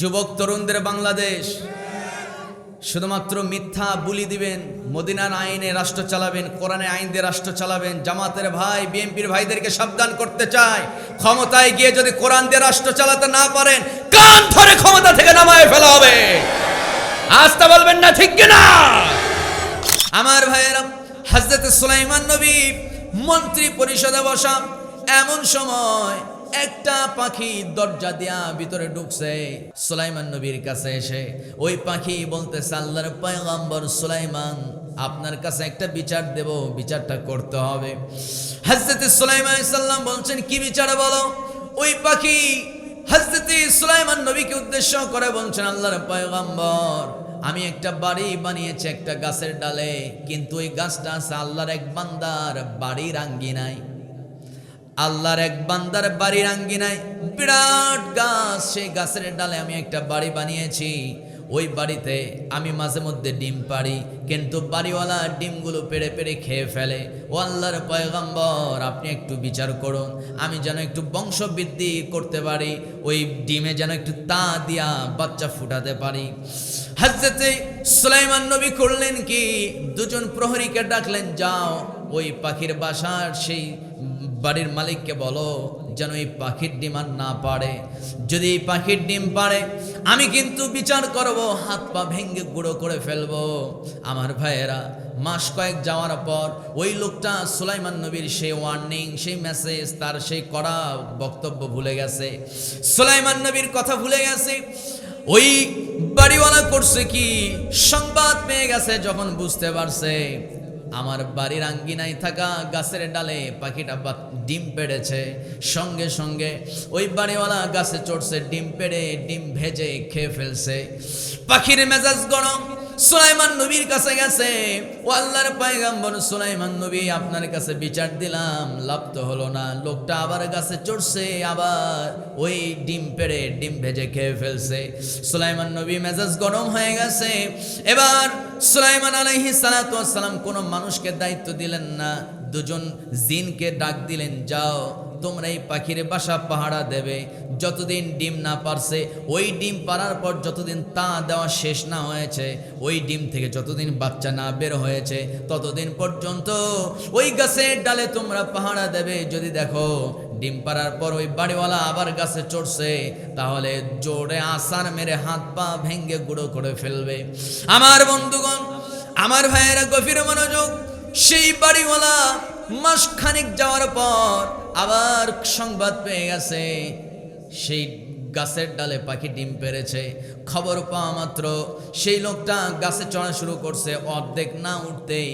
যুবক তরুণদের বাংলাদেশ শুধুমাত্র মিথ্যা বুলি দিবেন, মদিনার আইনে রাষ্ট্র চালাবেন, কোরআনের আইন দিয়ে রাষ্ট্র চালাবেন। জামাতের ভাই, বিএনপির ভাইদেরকে সাবধান করতে চাই, ক্ষমতায় গিয়ে যদি কোরআন দিয়ে রাষ্ট্র চালাতে না পারেন, কান ধরে ক্ষমতা থেকে নামায় ফেলা হবে। আস্তে বলবেন না, ঠিক কিনা? আমার ভাইয়েরা, হযরত সুলাইমান নবী মন্ত্রী পরিষদে বসা, এমন সময় একটা পাখি দরজা দিয়া ভিতরে ঢুকছে। সুলাইমান নবীর কাছে এসে ওই পাখি বলতেছে, আল্লাহর পয়গম্বর সুলাইমান, আপনার কাছে একটা বিচার দেব, বিচারটা করতে হবে। হযরত সুলাইমান আলাইহিস সালাম বলছেন, কি বিচার বলো? ওই পাখি হযরত সুলাইমান নবীকে উদ্দেশ্য করে বলছেন, আল্লাহর পয়গম্বর, আমি একটা বাড়ি বানিয়েছি একটা গাছের ডালে, কিন্তু ওই গাছটা আছে আল্লাহর এক বান্দার বাড়ির আঙ্গিনায়। আল্লাহর এক বান্দার বাড়ির আঙ্গিনায় বিরাট গাছ, সেই গাছের ডালে আমি একটা বাড়ি বানিয়েছি। ওই বাড়িতে আমি মাঝে মধ্যে ডিম পাড়ি, কিন্তু বাড়িওয়ালা ডিমগুলো পেড়ে পেড়ে খেয়ে ফেলে। ও আল্লাহর পয়গম্বর, আপনি একটু বিচার করুন, আমি যেন একটু বংশবৃদ্ধি করতে পারি, ওই ডিমে যেন একটু তা দিয়া বাচ্চা ফুটাতে পারি। হযরত সুলাইমান নবী করলেন কি, দুজন প্রহরীকে ডাকলেন, যাও ওই পাখির বাসার সেই বাড়ির মালিককে বলো যেন এই পাখির ডিম আর না পারে। যদি এই পাখির ডিম পারে, আমি কিন্তু বিচার করব, হাত পা ভেঙে গুঁড়ো করে ফেলবো। আমার ভাইয়েরা, মাস কয়েক যাওয়ার পর ওই লোকটা সুলাইমান নবীর সেই ওয়ার্নিং, সেই মেসেজ, তার সেই কড়া বক্তব্য ভুলে গেছে, সুলাইমান নবীর কথা ভুলে গেছে। ওই বাড়িওয়ালা করছে কি, সংবাদ পেয়ে গেছে, যখন বুঝতে পারছে আমার বাড়ির আঙ্গিনায় থাকা গাছের ডালে পাখিটা ডিম পেড়েছে, সঙ্গে সঙ্গে ওই বাড়িওয়ালা গাছে চড়ছে, ডিম পেড়ে ডিম ভেজে খেয়ে ফেলছে। পাখির মেজাজ গরম, সুলাইমান নবীর কাছে গেছে, ও আল্লাহর পয়গম্বর সুলাইমান নবী, আপনার কাছে বিচার দিলাম, লাভ তো হলো না। লোকটা আবার গাছে চড়ছে, আবার ওই ডিম পেড়ে ডিম ভেজে খেয়ে ফেলছে। সুলাইমান নবী মেজাজ গরম হয়ে গেছে। এবার সুলাইমান আলাইহিস সালাতু ওয়াস সালাম কোনো মানুষকে দায়িত্ব দিলেন না, দুজন জিনকে ডাক দিলেন, যাও তোমরা এই পাখির বাসা পাহারা দেবে, যতদিন ডিম না পারছে, ওই ডিম পারার পর যতদিন তা দেওয়া শেষ না হয়েছে, ওই ডিম থেকে যতদিন বাচ্চা না বের হয়েছে, ততদিন পর্যন্ত ওই গাছের ডালে তোমরা পাহারা দেবে। যদি দেখো ডিম পারার পর ওই বাড়িওয়ালা আবার গাছে চড়ছে, তাহলে জোরে আছাড় মেরে হাত পা ভেঙ্গে গুঁড়ো করে ফেলবে। আমার বন্ধুগণ, আমার ভাইয়েরা, গভীর মনোযোগ। সেই বাড়িওয়ালা মাস খানিক যাওয়ার পর আবার সংবাদ পেয়ে গেছে সেই গাছের ডালে পাখি ডিম পেড়েছে। খবর পাওয়া মাত্র সেই লোকটা গাছে চড়া শুরু করছে। অর্ধেক না উঠতেই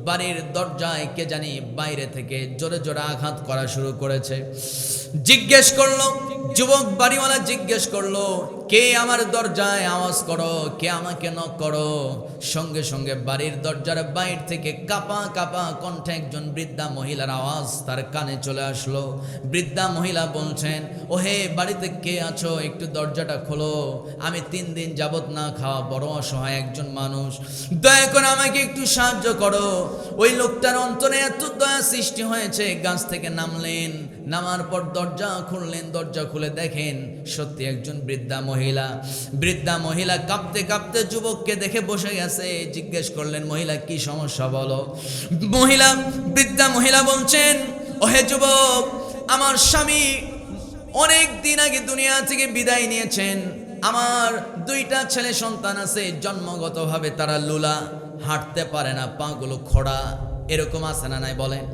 বাড়ির দরজায় কে জানি বাইরে থেকে জোরে জোরে আঘাত করা শুরু করেছে। জিজ্ঞেস করলো, যুবক বাড়িওয়ালা জিজ্ঞেস করলো, কে আমার দরজায় আওয়াজ করো, কে আমাকে নক করো? সঙ্গে সঙ্গে বাড়ির দরজার বাইর থেকে কাঁপা কাঁপা কণ্ঠে একজন বৃদ্ধা মহিলার আওয়াজ তার কানে চলে আসলো। বৃদ্ধা মহিলা বলছেন, ও হে, বাড়িতে কে আছো, একটু দরজাটা খোলো, আমি 3 দিন যাবত না খাওয়া বড় অসহায় একজন মানুষ, দয়া করে আমাকে একটু সাহায্য করো। ওই লোকটার অন্তরে এত দয়া সৃষ্টি হয়েছে, গাছ থেকে নামলেন, নামার পর দরজা খুললেন, দরজা খুলে দেখেন সত্যি একজন বৃদ্ধা মহিলা। বৃদ্ধা মহিলা কাঁপতে কাঁপতে যুবককে দেখে বসে গেছে। জিজ্ঞেস করলেন, মহিলা কি সমস্যা বলো? বৃদ্ধা মহিলা বলছেন, ওহে যুবক, আমার স্বামী অনেক দিন আগে দুনিয়া থেকে বিদায় নিয়েছেন। আমার 2টা ছেলে সন্তান আছে, জন্মগতভাবে তারা লুলা, হাঁটতে পারে না, পাগুলো খোড়া, এরকম আছে না নাই বলেন?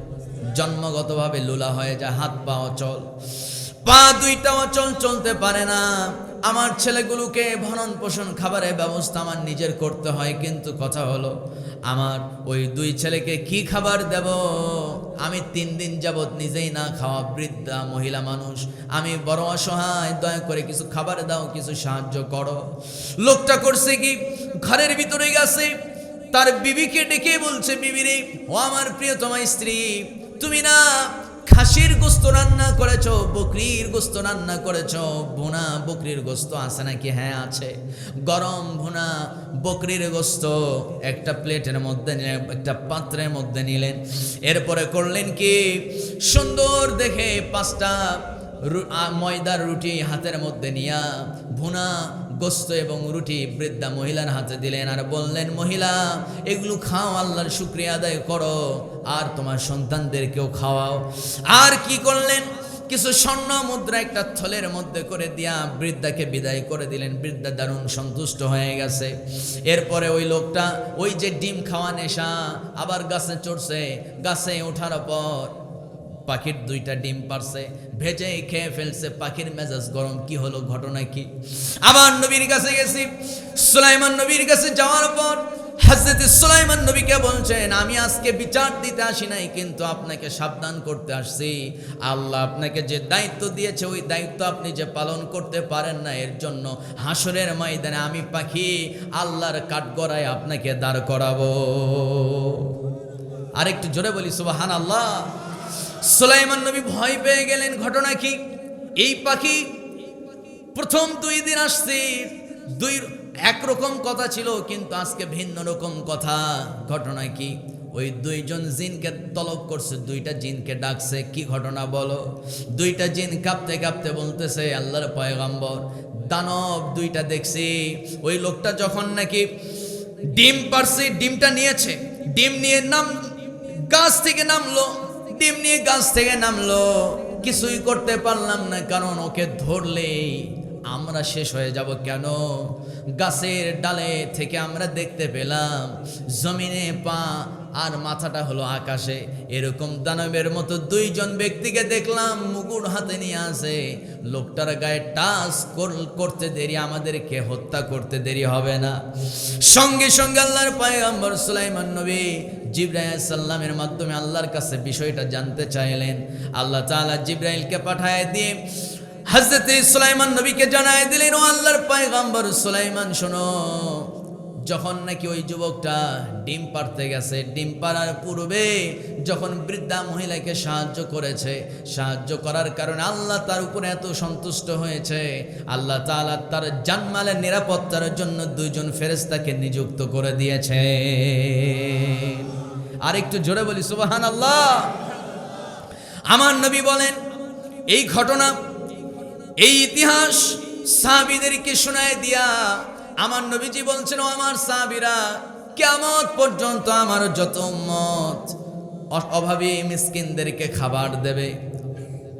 জন্মগতভাবে লুলা হয়ে যায়, হাত পা অচল, পা 2টা অচল, চলতে পারে না। আমার ছেলেগুলোকে ভরণ পোষণ খাবারের ব্যবস্থা আমার নিজের করতে হয়, কিন্তু কথা হলো আমার ওই 2 ছেলেকে কি খাবার দেব? আমি 3 দিন যাবত নিজেই না খাওয়া বৃদ্ধা মহিলা মানুষ, আমি বড় অসহায়, দয়া করে কিছু খাবার দাও, কিছু সাহায্য করো। লোকটা করছে কি, ঘরের ভিতরে গেছে, তার বিবিকে ডেকে বলছে, বিবিরে, ও আমার প্রিয়তমা স্ত্রী, তুমি না খাসির গোস্ত রান্না করেছো, বকরির গোস্ত রান্না করেছো, ভুনা বকরির গোস্ত আছে নাকি? হ্যাঁ আছে। গরম ভুনা বকরির গোস্ত একটা প্লেটের মধ্যে নিলেন, একটা পাত্রের মধ্যে নিলেন। এরপরে করলেন কি, সুন্দর দেখে 5টা ময়দার রুটি হাতের মধ্যে নিয়া ভুনা গোস্ত এবং রুটি বৃদ্ধা মহিলার হাতে দিলেন আর বললেন, মহিলা এগুলো খাও, আল্লাহর শুকরিয়া আদায় করো, আর তোমার সন্তানদেরকেও খাওয়াও। আর কি করলেন, কিছু স্বর্ণ মুদ্রা একটা থলের মধ্যে করে দিয়া বৃদ্ধাকে বিদায় করে দিলেন। বৃদ্ধা দারুণ সন্তুষ্ট হয়ে গেছে। এরপরে ওই লোকটা ওই যে ডিম খাওয়া নেশা, আবার গাছে চড়ছে। গাছে ওঠার পর পাখির 2টা ডিম পারছে, ভেজে খেয়ে ফেলছে। পাখির মেজাজ গরম, কি হলো, ঘটনা কি? আবার নবীর কাছে গেছি। সুলাইমান নবীর কাছে যাওয়ার পর হযরত সুলাইমান নবীকে বলছেন, আমি আজকে বিচার দিতে আসি নাই, কিন্তু আপনাকে সাবধান করতে আসছি। আল্লাহ আপনাকে যে দায়িত্ব দিয়েছে, ওই দায়িত্ব আপনি যে পালন করতে পারেন না, এর জন্য হাসরের ময়দানে আমি পাখি আল্লাহর কাঠগড়ায় আপনাকে দাঁড় করাবো। আরেকটু জোরে বলি সুবহানাল্লাহ। সুলাইমান নবী ভয় পেয়ে গেলেন। ঘটনা কি? এই পাখি প্রথম 2 দিন আসছে, একরকম কথা ছিল, কিন্তু আজকে ভিন্ন রকম কথা। ঘটনা কি? ওই 2জন জিনকে তলব করছে, 2টা জিনকে ডাকছে। কি ঘটনা বলো? 2টা জিন কাঁপতে কাঁপতে বলতেছে, আল্লাহর পয়গম্বর, দানব 2টা দেখছি। ওই লোকটা যখন নাকি ডিম পারছে, ডিমটা নিয়েছে, ডিম নিয়ে গাছ থেকে নামলো, ডিম নিয়ে গাছ থেকে নামলো, কিছুই করতে পারলাম না, কারণ ওকে ধরলেই আমরা শেষ হয়ে যাব। কেন? গাছের ডালে থেকে আমরা দেখতে পেলাম জমিনে পা আর মাথাটা হলো আকাশে। এরকম দানবের মতো 2জন ব্যক্তিকে দেখলাম, মুকুট হাতে নিয়ে আসে। লোকটার গায়ে টাচ করতে দেরি, আমাদেরকে হত্যা করতে দেরি হবে না। সঙ্গে সঙ্গে আল্লাহর পয়গম্বর সুলাইমান নবী জিবরাইল আলাইহিস সালামের মাধ্যমে আল্লাহর কাছে বিষয়টা জানতে চাইলেন। আল্লাহ তাআলা জিবরাইলকে পাঠায় দিয়ে হযরত সুলাইমান নবীকে জানায় দিলেন, ও আল্লাহর পয়গম্বর সুলাইমান, শোনো, যখন নাকি ওই যুবকটা ডিম পাড়তে গেছে, ডিম পাড়ার পূর্বে যখন বৃদ্ধা মহিলাকে সাহায্য করেছে, সাহায্য করার কারণে আল্লাহ তার উপরে এত সন্তুষ্ট হয়েছে, আল্লাহ তাআলা তার জানমালের নিরাপত্তার জন্য 2জন ফেরেশতাকে নিযুক্ত করে দিয়েছে। আর একটু জোরে বলি সুবহানাল্লাহ। আমার নবী বলেন, এই ঘটনা, এই ইতিহাস সাহাবীদেরকে শোনায় দিয়া আমার নবীজি বলছেন, ও আমার সাহাবীরা, কিয়ামত পর্যন্ত আমার যত উম্মত অভাবী মিসকিনদেরকে খাবার দেবে।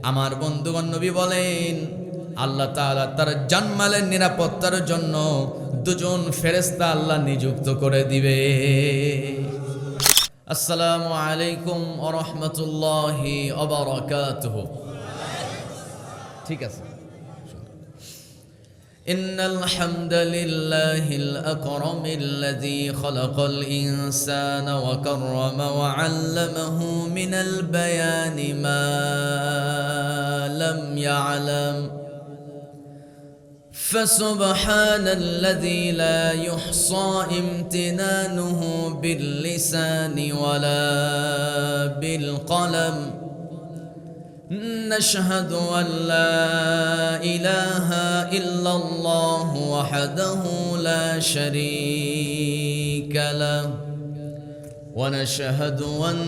আমার বন্ধুগণ, নবী বলেন, আল্লাহ তাআলা তার জানমালের নিরাপত্তার জন্য 2জন ফেরেশতা আল্লাহ নিযুক্ত করে দিবে। আসসালামু আলাইকুম ওয়া রাহমাতুল্লাহি ওয়া বারাকাতুহু। ঠিক আছে। إن الحمد لله الأكرم الذي خلق الإنسان وكرم وعلمه من البيان ما لم يعلم فسبحان الذي لا يحصى امتنانه باللسان ولا بالقلم نشهد أن لا إله إلا الله وحده لا شريك له ونشهد أن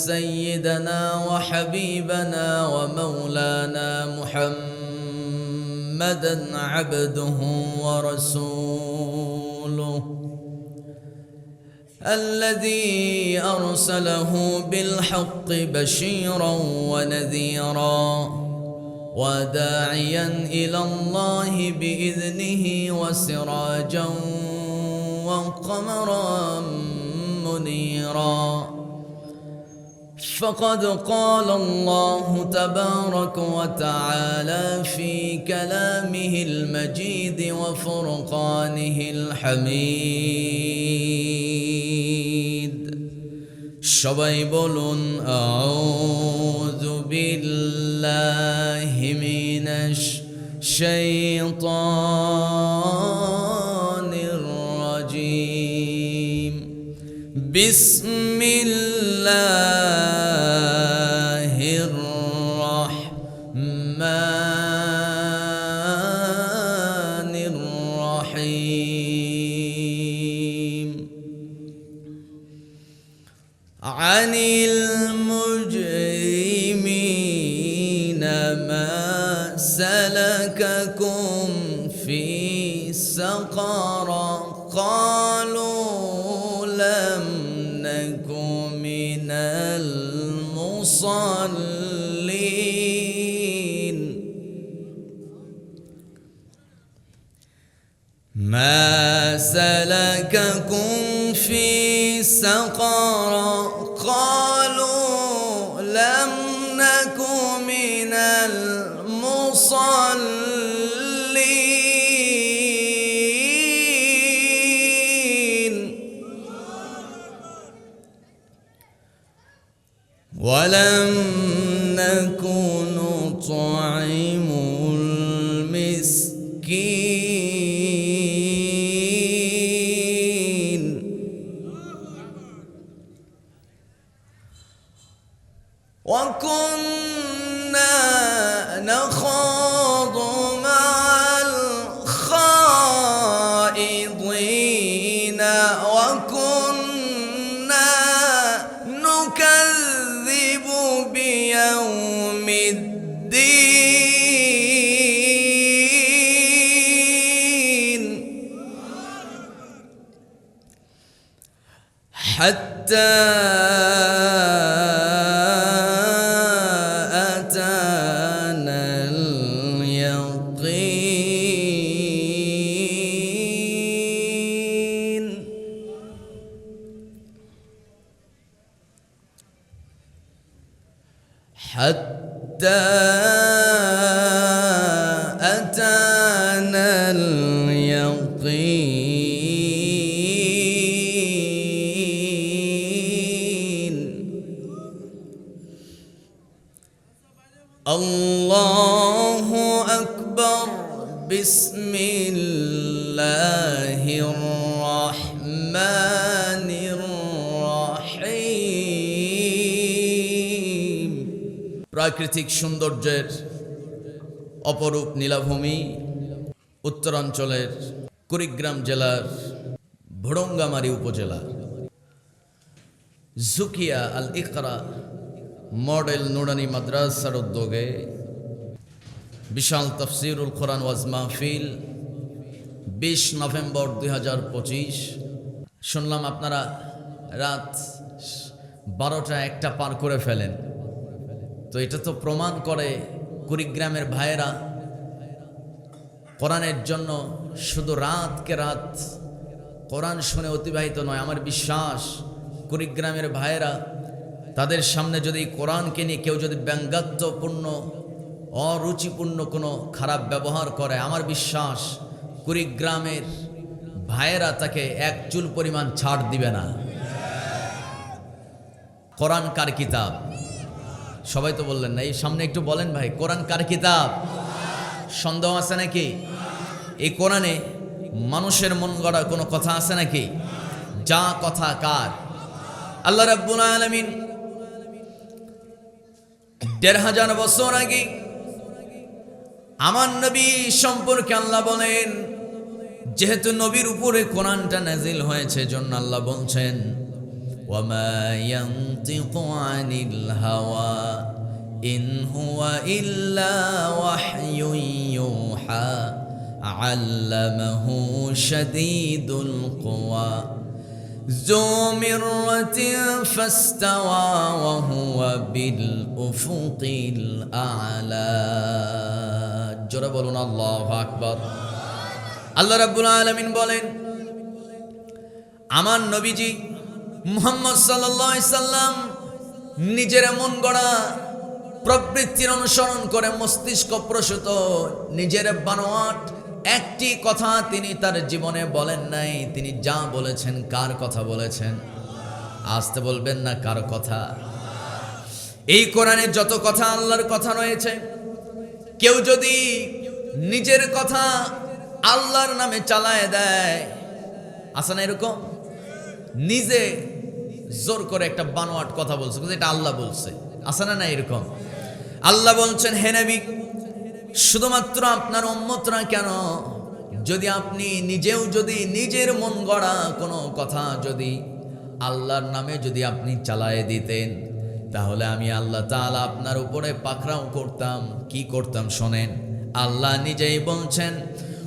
سيدنا وحبيبنا ومولانا محمدا عبده ورسوله الذي أرسله بالحق بشيرا ونذيرا وداعيا إلى الله بإذنه وسراجا وقمرا منيرا فقد قال الله تبارك وتعالى في كلامه المجيد وفرقانه الحميد সবাই বলুন আউযু বিল্লাহি মিনাশ শাইতানির রাজীম বিসমিল্লাহির রাহমানির রাহিম عن المجرمين ما سلككم في سقر قالوا لم نك من المصلين ما سلككم في سقر قالوا لم نك من المصلين ولم نك نطعم المسكين وكنا نخاض مع الخائضين وكنا نكذب بيوم الدين حتى أتانا اليقين حتى أتانا اليقين الله أكبر بسم الله الرحمن الرحيم প্রাকৃতিক সৌন্দর্যের অপরূপ নীলাভূমি উত্তরাঞ্চলের কুড়িগ্রাম জেলার ভোড়ঙ্গামারী উপজেলা জুকিয়া আল ইকরা মডেল নুরানি মাদ্রাসার উদ্যোগে বিশাল তাফসিরুল কোরআন ওয়াজ মাহফিল 20 নভেম্বর 2025। শুনলাম আপনারা রাত 12টা 1টা পার করে ফেলেন, তো এটা তো প্রমাণ করে কুড়িগ্রামের ভাইয়েরা কোরআনের জন্য শুধু রাতকে রাত কোরআন শুনে অতিবাহিত নয়। আমার বিশ্বাস কুড়িগ্রামের ভাইয়েরা তাদের সামনে যদি কোরআনকে নিয়ে কেউ যদি ব্যঙ্গাত্মপূর্ণ অরুচিপূর্ণ কোনো খারাপ ব্যবহার করে, আমার বিশ্বাস কুড়িগ্রামের ভাইয়েরা তাকে এক চুল পরিমাণ ছাড় দিবে না। কোরআন কার কিতাব? সবাই তো বললেন না, এই সামনে একটু বলেন ভাই, কোরআন কার কিতাব? সন্দেহ আছে নাকি? এই কোরআনে মানুষের মন গড়া কোনো কথা আছে নাকি? যা কথা কার? আল্লাহ রাব্বুল আলামিন ১৫০০ বছর আগে আমার নবী সম্পর্কে আল্লাহ বলেন, যেহেতু নবীর উপরে কোরআনটা নাজিল হয়েছে জন্য আল্লাহ বলছেন ওয়ামা ইয়ানতিকু আনিল হাওয়া ইন হুয়া ইল্লা ওয়াহয়ুন ইউহা আল্লামাহু শাদীদুল কুওয়া যু মিররাতিন ফাস্তাওয়া ওয়া হুয়া বিল উফুকিল আ'লা। জোরে বলুন আল্লাহু আকবার। আল্লাহ রাব্বুল আলামিন বলেন, আমার নবীজি মুহাম্মদ সাল্লাল্লাহু আলাইহি সাল্লাম নিজের মন গড়া প্রবৃত্তির অনুসরণ করে মস্তিষ্ক প্রসূত নিজের বানোয়াট একটি কথা তিনি তার জীবনে বলেন নাই। তিনি যা বলেছেন কার কথা বলেছেন? আসতে বলবেন না, কার কথা? এই কোরআনে যত কথা আল্লাহর কথা রয়েছে, কেউ যদি নিজের কথা আল্লাহর নামে চালায় দেয়, আছে না এরকম? নিজে জোর করে একটা বানোয়াট কথা বলছে, এটা আল্লাহ বলছে, আছে না না এরকম? আল্লাহ বলছেন, হে নবী, শুধুমাত্র আপনার উম্মতরা কেন, যদি আপনি নিজেও যদি নিজের মন গড়া কোনো কথা যদি আল্লাহর নামে যদি আপনি চালায় দিতেন, তাহলে আমি আল্লাহ তাআলা আপনার উপরে পাকড়াও করতাম। কি করতাম শোনেন, আল্লাহ নিজেই বলছেন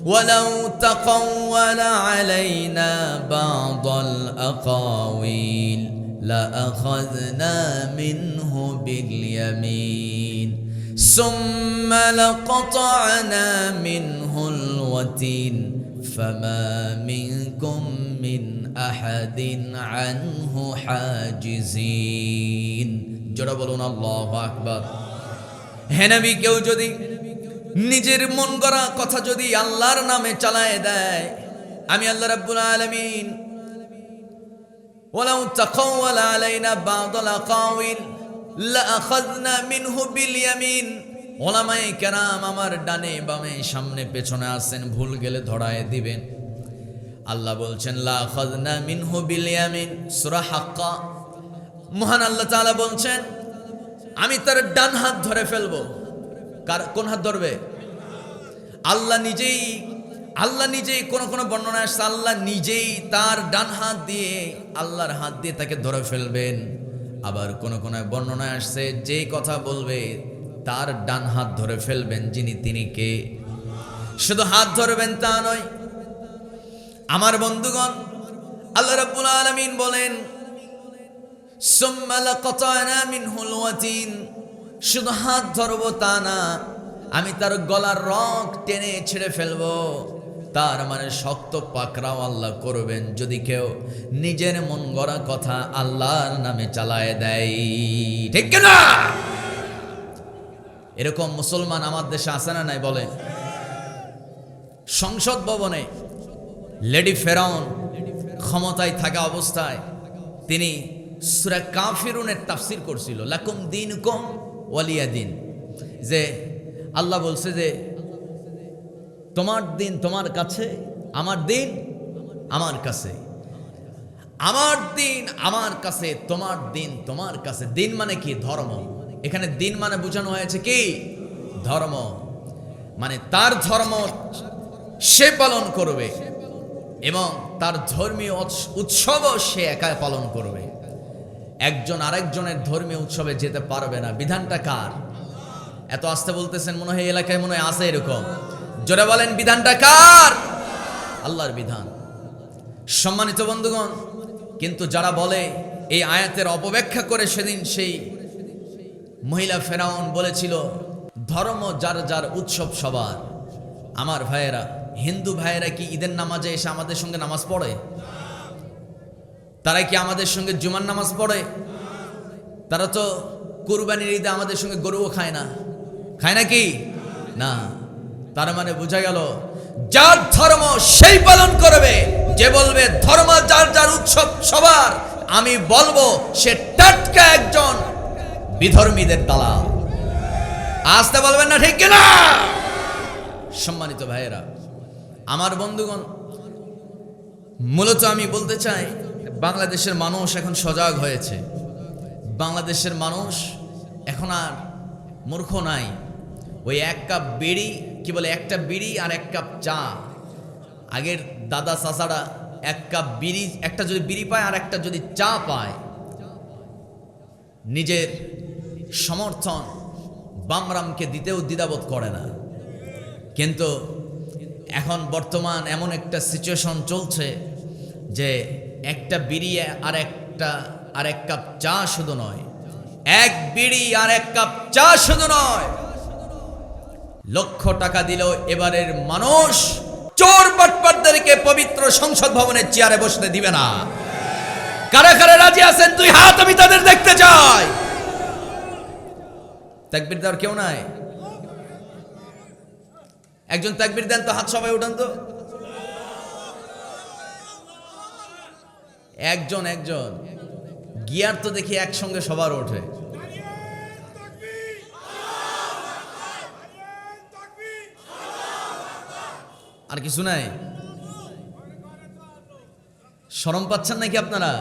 ওয়ালাউ তাকাওয়ালা আলাইনা বা'দাল আকাওয়িল লাআখাযনা মিনহু বিল ইয়ামিন সুম্মা লাকাতা'না মিনহুল ওয়াতিন ফামা মিনকুম মিন আহাদিন আনহু হাজিজিন। জোরে বলুন আল্লাহু আকবার। হে নবী, কেউ যদি নিজের মন গড়া কথা যদি আল্লাহর নামে চালায় দেয়, আমি আল্লাহ রাব্বুল আলামিন ওয়ালাউ তাকাওয়ালা আলাইনা বা'দাল আকাওয়িল লাআখাযনা মিনহু বিল ইয়ামিন। উলামায়ে কেরাম আমার ডানে বামে সামনে পেছনে আছেন, ভুল গেলে ধরায় দিবেন। আল্লাহ বলছেন লাআখাযনা মিনহু বিল ইয়ামিন, সূরা হাক্কা। মহান আল্লাহ তাআলা বলছেন আমি তার ডান হাত ধরে ফেলবো। কোন হাত ধরবে? আল্লাহ নিজেই কোন কোন বর্ণনা আসছে আল্লাহ নিজেই তার ডান হাত দিয়ে আল্লাহর হাত দিয়ে তাকে ধরে ফেলবেন। আবার কোন কোন বর্ণনা আসছে যে কথা বলবে তার ডান হাত ধরে ফেলবেন, তিনি কে? শুধু হাত ধরবেন তা নয় আমার বন্ধুগণ, আল্লাহ রাব্বুল আলামিন বলেন সুম্মা লাকাতা'না মিনহুল ওয়াতিন, শুধু হাত ধরবো তা না, আমি তার গলার রগ টেনে ছেড়ে ফেলবো। তার মানে শক্ত পাকড়াও আল্লাহ করবেন যদি কেউ নিজের মন গড়া কথা আল্লাহর নামে চালায় দেয়, ঠিক না? এরকম মুসলমান আমার দেশে আছে না নাই বলে? সংসদ ভবনে লেডি ফেরাউন ক্ষমতায় থাকা অবস্থায় তিনি সূরা কাফিরুনের তাফসীর করছিল, লাকুম দীনুকুম ওয়ালিয়া দিন, যে আল্লাহ বলছে যে তোমার দিন তোমার কাছে, আমার দিন আমার কাছে, আমার দিন আমার কাছে, তোমার দিন তোমার কাছে। দিন মানে কি? ধর্ম। এখানে দিন মানে বোঝানো হয়েছে কি? ধর্ম। মানে তার ধর্ম সে পালন করবে এবং তার ধর্মীয় উৎসবও সে একাই পালন করবে। একজন আরেকজনের ধর্মীয় উৎসবে যেতে পারবে না। বিধানটা কার? এত আস্তে বলতেছেন, মনে হয় এলাকায় মনে হয় আছে এরকম। জোরে বলেন, বিধানটা কার? আল্লাহর বিধান। সম্মানিত বন্ধুগণ, কিন্তু যারা বলে এই আয়াতের অপব্যাখ্যা করে, সেদিন সেই মহিলা ফেরাউন বলেছিল ধর্ম যার যার উৎসব সবার। আমার ভাইয়েরা, হিন্দু ভাইয়েরা কি ঈদের নামাজে এসে আমাদের সঙ্গে নামাজ পড়ে? তারা কি আমাদের সঙ্গে জুমার নামাজ পড়ে? তারা তো কুরবানির ঈদে আমাদের সঙ্গে গরুও খায় না, খায় নাকি? না। তার মানে বোঝা গেল যার ধর্ম সেই পালন করবে। যে বলবে ধর্ম যার যার উৎসব সবার, আমি বলবো সে টাটকা একজন বিধর্মীদের দালাল। আসতে বলবেন না, ঠিক কিনা? সম্মানিত ভাইয়েরা, আমার বন্ধুগণ, মূলত আমি বলতে চাই বাংলাদেশের মানুষ এখন সজাগ হয়েছে। বাংলাদেশের মানুষ এখন আর মূর্খ নাই। ওই এক কাপ বিড়ি, কি বলে, একটা বিড়ি আর এক কাপ চা। আগের দাদা চাচারা এক কাপ বিড়ি, একটা যদি বিড়ি পায় আর একটা যদি চা পায়, নিজের সমর্থন বামরামকে দিতেও দ্বিধাবোধ করে না। কিন্তু এখন বর্তমান এমন একটা সিচুয়েশন চলছে যে একটা বিড়ি আর এক কাপ চা শুধু নয়, এক বিড়ি আর এক কাপ চা শুধু নয়, লক্ষ টাকা দিলেও এবারের মানুষ চোর বাটপারদেরকে পবিত্র সংসদ ভবনের চেয়ারে বসতে দিবে না। কারা কারা রাজি আছেন? দুই হাত, আমি তাদের দেখতে চাই। তাকবীর দেওয়ার কেউ নাই? একজন তাকবীর দেন তো, হাত সবাই উঠান তো। একজন গিয়ার তো দেখি একসঙ্গে সবার ওঠে। আর কিছু নাই? শরম পাচ্ছেন নাকি আপনারা?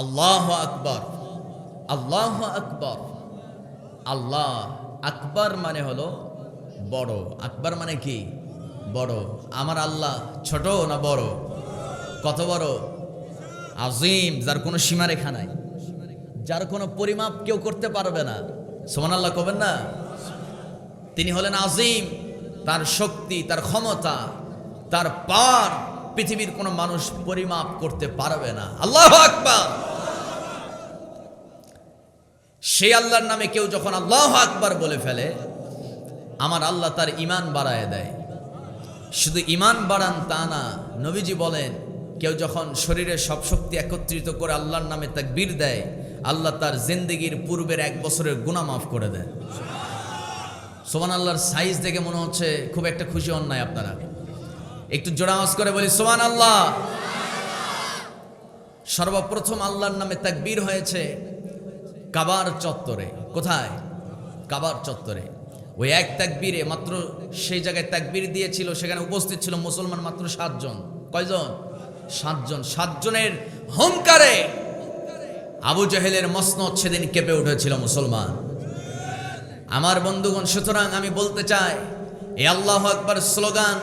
আল্লাহু আকবার, আল্লাহু আকবার। আল্লাহ আকবার মানে হলো বড়। আকবার মানে কি? বড়। আমার আল্লাহ ছোট না বড়? কত বড়? আজিম, যার কোনো সীমারেখা নাই, যার কোনো পরিমাপ কেউ করতে পারবে না। সুবহানাল্লাহ কবেন না? তিনি হলেন আজিম, তার শক্তি, তার ক্ষমতা, তার পাওয়ার পৃথিবীর কোনো মানুষ পরিমাপ করতে পারবে না। আল্লাহু আকবার। সেই আল্লাহর নামে কেউ যখন আল্লাহু আকবার বলে ফেলে, আমার আল্লাহ তার ঈমান বাড়ায় দেয়। শুধু ঈমান বাড়ান তা না, নবীজি বলেন কেউ যখন শরীরের সব শক্তি একত্রিত করে আল্লাহর নামে তাকবীর দেয়, আল্লাহ তার জিন্দেগির পূর্বের 1 বছরের গুনাহ মাফ করে দেয়। সুবহানাল্লাহর সাইজ দেখে মনে হচ্ছে খুব একটা খুশি হন নাই আপনারা? একটু জোরে আওয়াজ করে বলি সুবহানাল্লাহ। সর্বপ্রথম আল্লাহর নামে তাকবীর হয়েছে কাবার চত্বরে। কোথায়? কাবার চত্বরে। ওই এক তাকবীরে মাত্র সেই জায়গায় তাকবীর দিয়েছিল, সেখানে উপস্থিত ছিল মুসলমান মাত্র 7 জন। কয়জন? 7 জন। 7 জনের হুঙ্কারে আবু জাহেলের মসনদ সেদিন কেঁপে উঠেছিল মুসলমান। আমার বন্ধুগণ, সুতরাং আমি বলতে চাই, এই আল্লাহু আকবার স্লোগান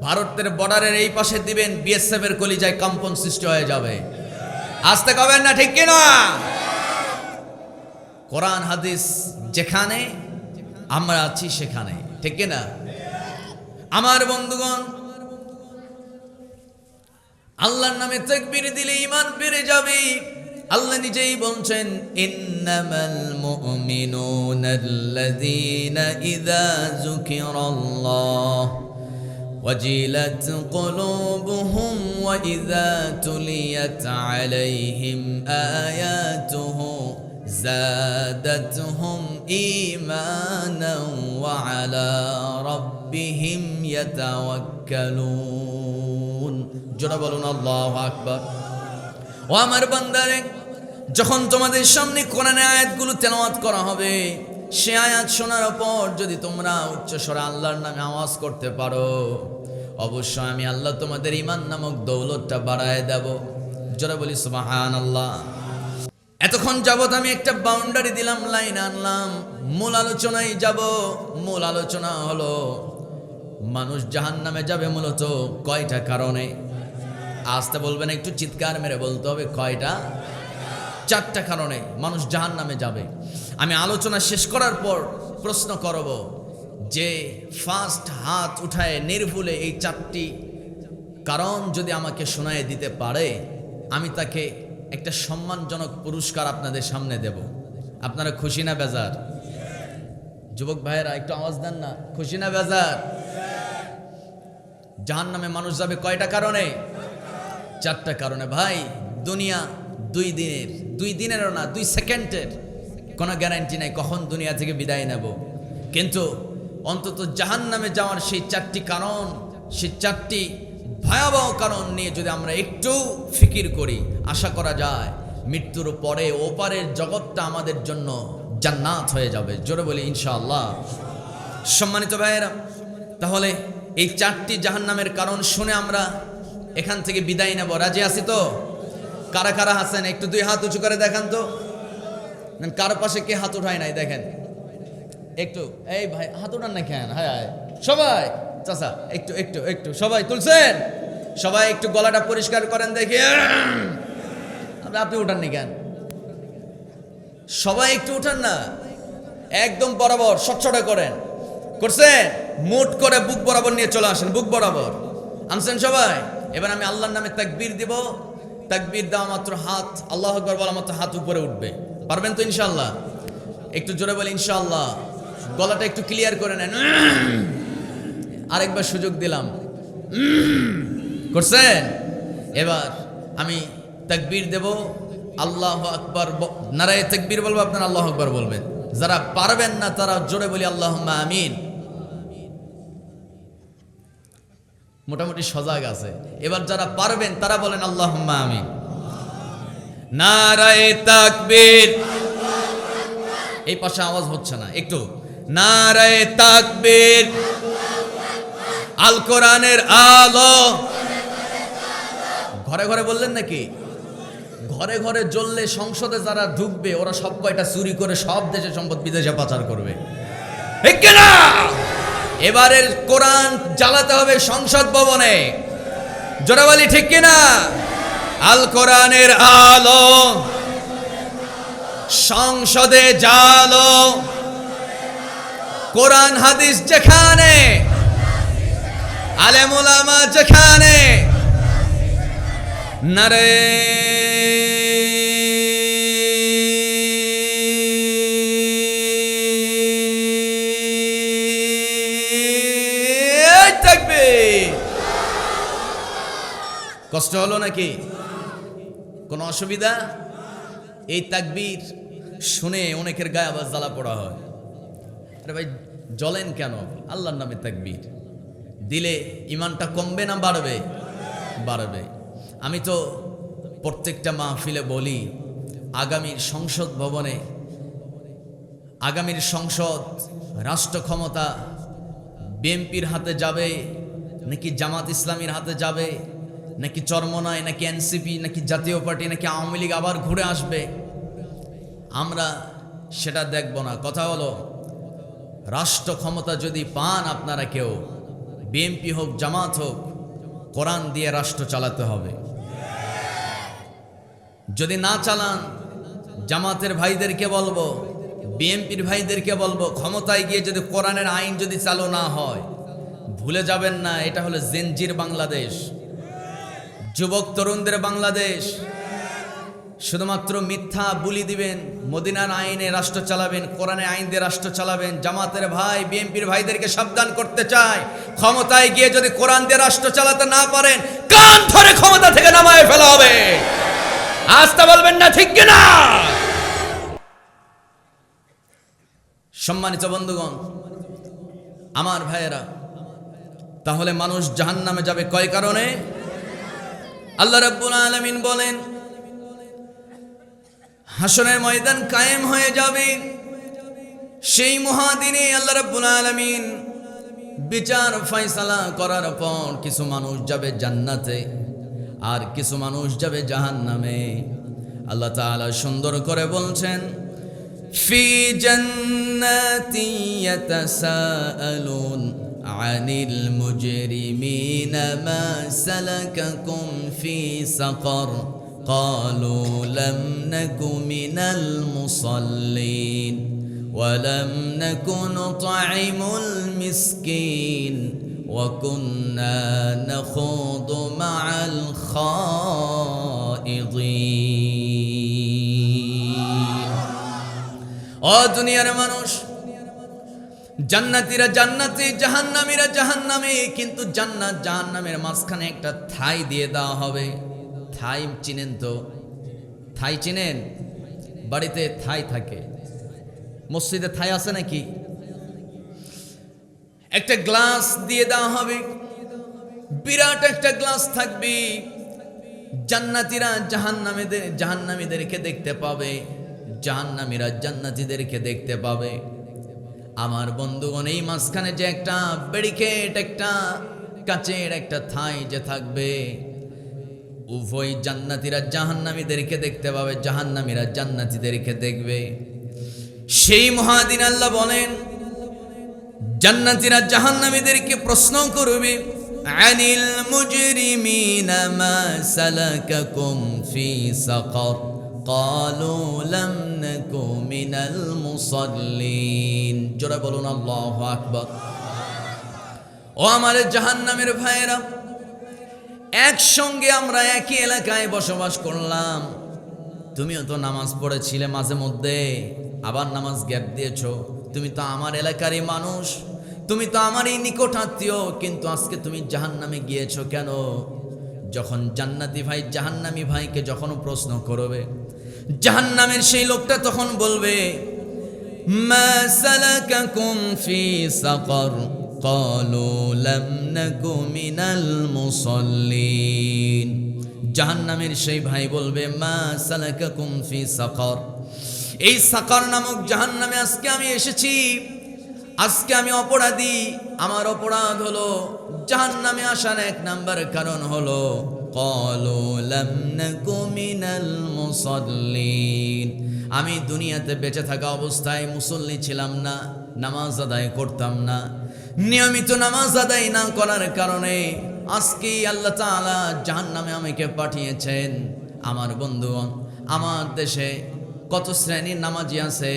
ভারতের বর্ডারের এই পাশে দিবেন, বিএসএফ এর কলিজায় কম্পন সৃষ্টি হয়ে যাবে। আসতে কবেন না, ঠিক কিনা? কোরআন হাদিস যেখানে, আমরা আছি সেখানে, ঠিক কিনা? আমার বন্ধুগণ, আল্লাহর নামে তাকবীর দিলে ঈমান বেড়ে যাবে। আল্লাহ নিজেই বলছেন, ইন্নামাল মুমিনুনাল্লাযীনা ইযা যুকিরাল্লাহ ওয়াজিলাত কুলুবুহুম ওয়া ইযা তুলিয়াত আলাইহিম আয়াতুহু যাদাতহুম ঈমানান ওয়া আলা রাব্বিহিম ইয়াতাওয়াক্কালুন। জোরে বলুন আল্লাহু আকবার। ও আমার বান্দারে, যখন তোমাদের সামনে কোরআনের আয়াতগুলো তেলাওয়াত করা হবে, সে আয়াত শোনার পর যদি তোমরা উচ্চস্বরে আল্লাহর নামে আওয়াজ করতে পারো, অবশ্যই আমি আল্লাহ তোমাদের ঈমান নামক দৌলতটা বাড়ায় দেব। জোরে বলি সুবহানাল্লাহ। এতক্ষণ যাবত আমি একটা বাউন্ডারি দিলাম, লাইন আনলাম, মূল আলোচনায় যাব। মূল আলোচনা হলো মানুষ জাহান্নামে যাবে মূলত কয়টা কারণে। আসতে বলবেন, একটু চিৎকার মেরে বলতে হবে, কয়টা? 4টা কারণে মানুষ জাহান্নামে যাবে। আমি আলোচনা শেষ করার পর প্রশ্ন করব, যে ফার্স্ট হাত উঠায় নির্ভুলে এই 4টি কারণ যদি আমাকে শোনায় দিতে পারে, আমি তাকে একটা সম্মানজনক পুরস্কার আপনাদের সামনে দেব। আপনারা খুশি না বেজার? যুবক ভাইয়েরা একটু আওয়াজ দেন না, খুশি না বেজার? জাহান্নামে মানুষ যাবে কয়টা কারণে? 4টা কারণে। ভাই, দুনিয়া 2 দিনেরও না, 2 সেকেন্ডের কোনো গ্যারান্টি নাই কখন দুনিয়া থেকে বিদায় নেব। কিন্তু অন্তত জাহান্নামে যাওয়ার সেই 4টি কারণ, সেই 4টি ভয়াবহ কারণ নিয়ে যদি আমরা একটু ফিকির করি, আশা করা যায় মৃত্যুর পরে ওপারের জগৎটা আমাদের জন্য জান্নাত হয়ে যাবে। জোরে বলি ইনশাআল্লাহ। সম্মানিত ভাইয়েরা, তাহলে এই 4টি জাহান্নামের কারণ শুনে আমরা এখান থেকে বিদায় নেব। রাজি আছি তো? কারা কারা আছেন একটু 2 হাত উঁচু করে দেখান তো। কার পাশে কে হাত উঠায় নাই দেখেন একটু। এই ভাই হাত উঠান না কেন? হ্যাঁ সবাই, চাচা একটু একটু একটু সবাই তুলছেন? সবাই একটু গলাটা পরিষ্কার করেন দেখি। আপনি উঠান নি কেন? সবাই একটু উঠান না, একদম বরাবর সচ্ছটা করেন। করছেন? মুট করে বুক বরাবর নিয়ে চলে আসেন, বুক বরাবর আনছেন সবাই। এবার আমি আল্লাহর নামে তাকবীর দিব। তাকবীর দেওয়া মাত্র হাত, আল্লাহু আকবার বলা মাত্র হাত উপরে উঠবে। পারবেন তো ইনশাআল্লাহ? একটু জোরে বলি ইনশাআল্লাহ। গলাটা একটু ক্লিয়ার করে নেন। আরেকবার সুযোগ দিলাম। করছেন? এবার আমি তাকবীর দেব, আল্লাহু আকবার, নারায়ে তাকবীর বলবো, আপনারা আল্লাহু আকবার বলবেন। যারা পারবেন না তারা জোরে বলি আল্লাহুম্মা আমিন। মোটামুটি সজাগ আছে। এবার যারা পারবেন তারা বলেন আল্লাহুম্মা আমিন। নারায়ে তাকবীর। এই পাশে আওয়াজ হচ্ছে না, একটু নারায়ে তাকবীর। আল কোরআনের আলো। ঘরে ঘরে বললেন নাকি? ঘরে ঘরে জ্বললে সংসদে যারা ঢুকবে ওরা সব কয়টা চুরি করে সব দেশের সম্পদ বিদেশে পাচার করবে, ঠিক কিনা? এবারের কোরআন জ্বালাতে হবে সংসদ ভবনে। জোরে বলি ঠিক কিনা? আল কোরআনের আলো সংসদে জ্বালো। কোরআন হাদিস যেখানে, আলেম ওলামা যেখানে, নারে তাকবীর। কষ্ট হলো নাকি? কোনো অসুবিধা? এই তাকবীর শুনে অনেকের গায়ে আবার জ্বালা পড়া হয়। আরে ভাই জ্বলেন কেন? আল্লাহর নামে তাকবীর দিলে ইমানটা কমবে না বাড়বে? বাড়বে। আমি তো প্রত্যেকটা মাহফিলে বলি, আগামীর সংসদ ভবনে, আগামীর সংসদ রাষ্ট্র ক্ষমতা বিএনপির হাতে যাবে নাকি জামাত ইসলামীর হাতে যাবে, নাকি চরমনায়, নাকি এনসিপি, নাকি জাতীয় পার্টি, নাকি আওয়ামী লীগ আবার ঘুরে আসবে, আমরা সেটা দেখব না। কথা হলো, রাষ্ট্র ক্ষমতা যদি পান আপনারা কেউ, বিএনপি হোক জামাত হোক, কোরআন দিয়ে রাষ্ট্র চালাতে হবে। যদি না চালান, জামাতের ভাইদেরকে বলবো, বিএনপির ভাইদেরকে বলবো, ক্ষমতায় গিয়ে যদি কোরআনের আইন যদি চালু না হয়, ভুলে যাবেন না এটা হলো জেনজির বাংলাদেশ, যুবক তরুণদের বাংলাদেশ। শুধুমাত্র মিথ্যা বুলি দিবেন, মদিনার আইনে রাষ্ট্র চালাবেন, কোরআনে আইন দিয়ে রাষ্ট্র চালাবেন। জামাতের ভাই বিএনপির ভাইদেরকে সাবধান করতে চায়, ক্ষমতায় গিয়ে যদি কোরআন দিয়ে রাষ্ট্র চালাতে না পারেন, কান ধরে ক্ষমতা থেকে নামায় ফেলা হবে। আস্তে বলবেন না, ঠিক কিনা? সম্মানিত বন্ধুগণ, আমার ভাইয়েরা, তাহলে মানুষ জাহান্নামে যাবে কয় কারণে? আল্লাহ রাব্বুল আলামিন বলেন, হাসরের ময়দান কায়েম হয়ে যাবে, সেই মহাদিনে আল্লাহ রাব্বুল আলামিন বিচার ফয়সালা করার পর কিছু মানুষ যাবে জান্নাতে আর কিছু মানুষ যাবে জাহান্নামে। আল্লাহ তাআলা সুন্দর করে বলছেন, ফি জান্নাতি ইয়াতাসাআলুন আনিল মুজরিমিনা মা সালাকাকুম ফি সাকার قالوا لم نك من المصلين ولم نك نطعم المسكين وكنا نخوض مع الخائضين। ও দুনিয়ার মানুষ, জান্নাতীরা জান্নাতে, জাহান্নামীরা জাহান্নামে, কিন্তু জান্নাত জাহান্নামের মাঝখানে একটা ঠাই দিয়ে দেওয়া হবে। থাই চিনেন তো? থাই চিনেন? বাড়িতে থাই থাকে, মসজিদে থাই আছে নাকি? একটা গ্লাস দিয়ে দেওয়া হবে, বিরাট একটা গ্লাস থাকবে। জান্নাতীরা জাহান্নামীদেরকে দেখতে পাবে, জাহান্নামীরা জান্নাতীদেরকে দেখতে পাবে। আমার বন্ধুগণ, এই মাঝখানে যে একটা ব্যারিকেড, একটা কাচের একটা থাই যে থাকবে, উভয় জান্নাতীরা জাহান্নামীদেরকে দেখতে পাবে, জাহান্নামীরা জান্নাতীদেরকে দেখবে। সেই মহাদিন আল্লাহ বলেন, জান্নাতীরা জাহান্নামীদেরকে প্রশ্ন করবে, আনিল মুজরিমিনা মা সালাকাকুম ফি সাকার ক্বালু লাম নাকু মিনাল মুসাল্লিন। জোরে বলুন আল্লাহু আকবার। ও আমার জাহান্নামের ভাইয়েরা, একসঙ্গে আমরা একই এলাকায় বসবাস করলাম, তুমিও তো নামাজ পড়েছিলে মাঝে মধ্যে, আবার নামাজ গ্যাপ দিয়েছ, তুমি তো আমার এলাকারই মানুষ, তুমি তো আমারই নিকট আত্মীয়, কিন্তু আজকে তুমি জাহান্নামে গিয়েছো কেন? যখন জান্নাতি ভাই জাহান্নামী ভাইকে যখন প্রশ্ন করবে, জাহান্নামের সেই লোকটা তখন বলবে, মা সালাকাকুম ফি সাকার ক্বালু লাম নাকু মিনাল মুসাল্লিন। জাহান্নামের সেই ভাই বলবে, মা সালাকাকুম ফি সাকার, এই সাকার নামক জাহান্নামে আজকে আমি এসেছি, আজকে আমি অপরাধী। আমার অপরাধ হলো, জাহান্নামে আসার এক নাম্বার কারণ হলো, ক্বালু লাম নাকু মিনাল মুসাল্লিন, আমি দুনিয়াতে বেঁচে থাকা অবস্থায় মুসল্লি ছিলাম না, নামাজ আদায় করতাম না। নিয়মিত নামাজ আদায় না করার কারণে আজকে আল্লাহ তাআলা জাহান্নামে আমাকে পাঠিয়েছেন। আমার বন্ধুগণ, আমার দেশে কত শ্রেণীর নামাজি আছে,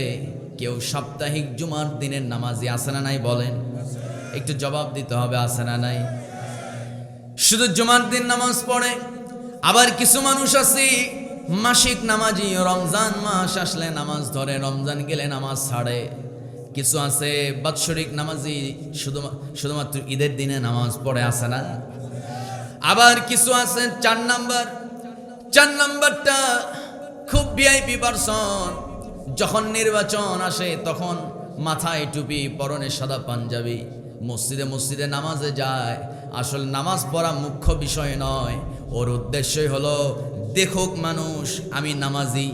কেউ সাপ্তাহিক জুমার দিনের নামাজি আছে না নাই বলেন? একটু জবাব দিতে হবে, আছে না নাই? শুধু জুমার দিন নামাজ পড়ে। আবার কিছু মানুষ আছে মাসিক নামাজি, রমজান মাস আসলে নামাজ ধরে, রমজান গেলে নামাজ ছাড়ে। কিছু আছে বাৎসরিক নামাজি, শুধুমাত্র ঈদের দিনে নামাজ পড়ে, আছে না? আবার কিছু আছে চার নাম্বারটা খুব ভিআইপি পারসন। যখন নির্বাচন আসে তখন মাথায় টুপি, পরনে সাদা পাঞ্জাবি, মসজিদে নামাজে যায়। আসল নামাজ পড়া মুখ্য বিষয় নয়, ওর উদ্দেশ্যই হলো দেখুক মানুষ আমি নামাজি,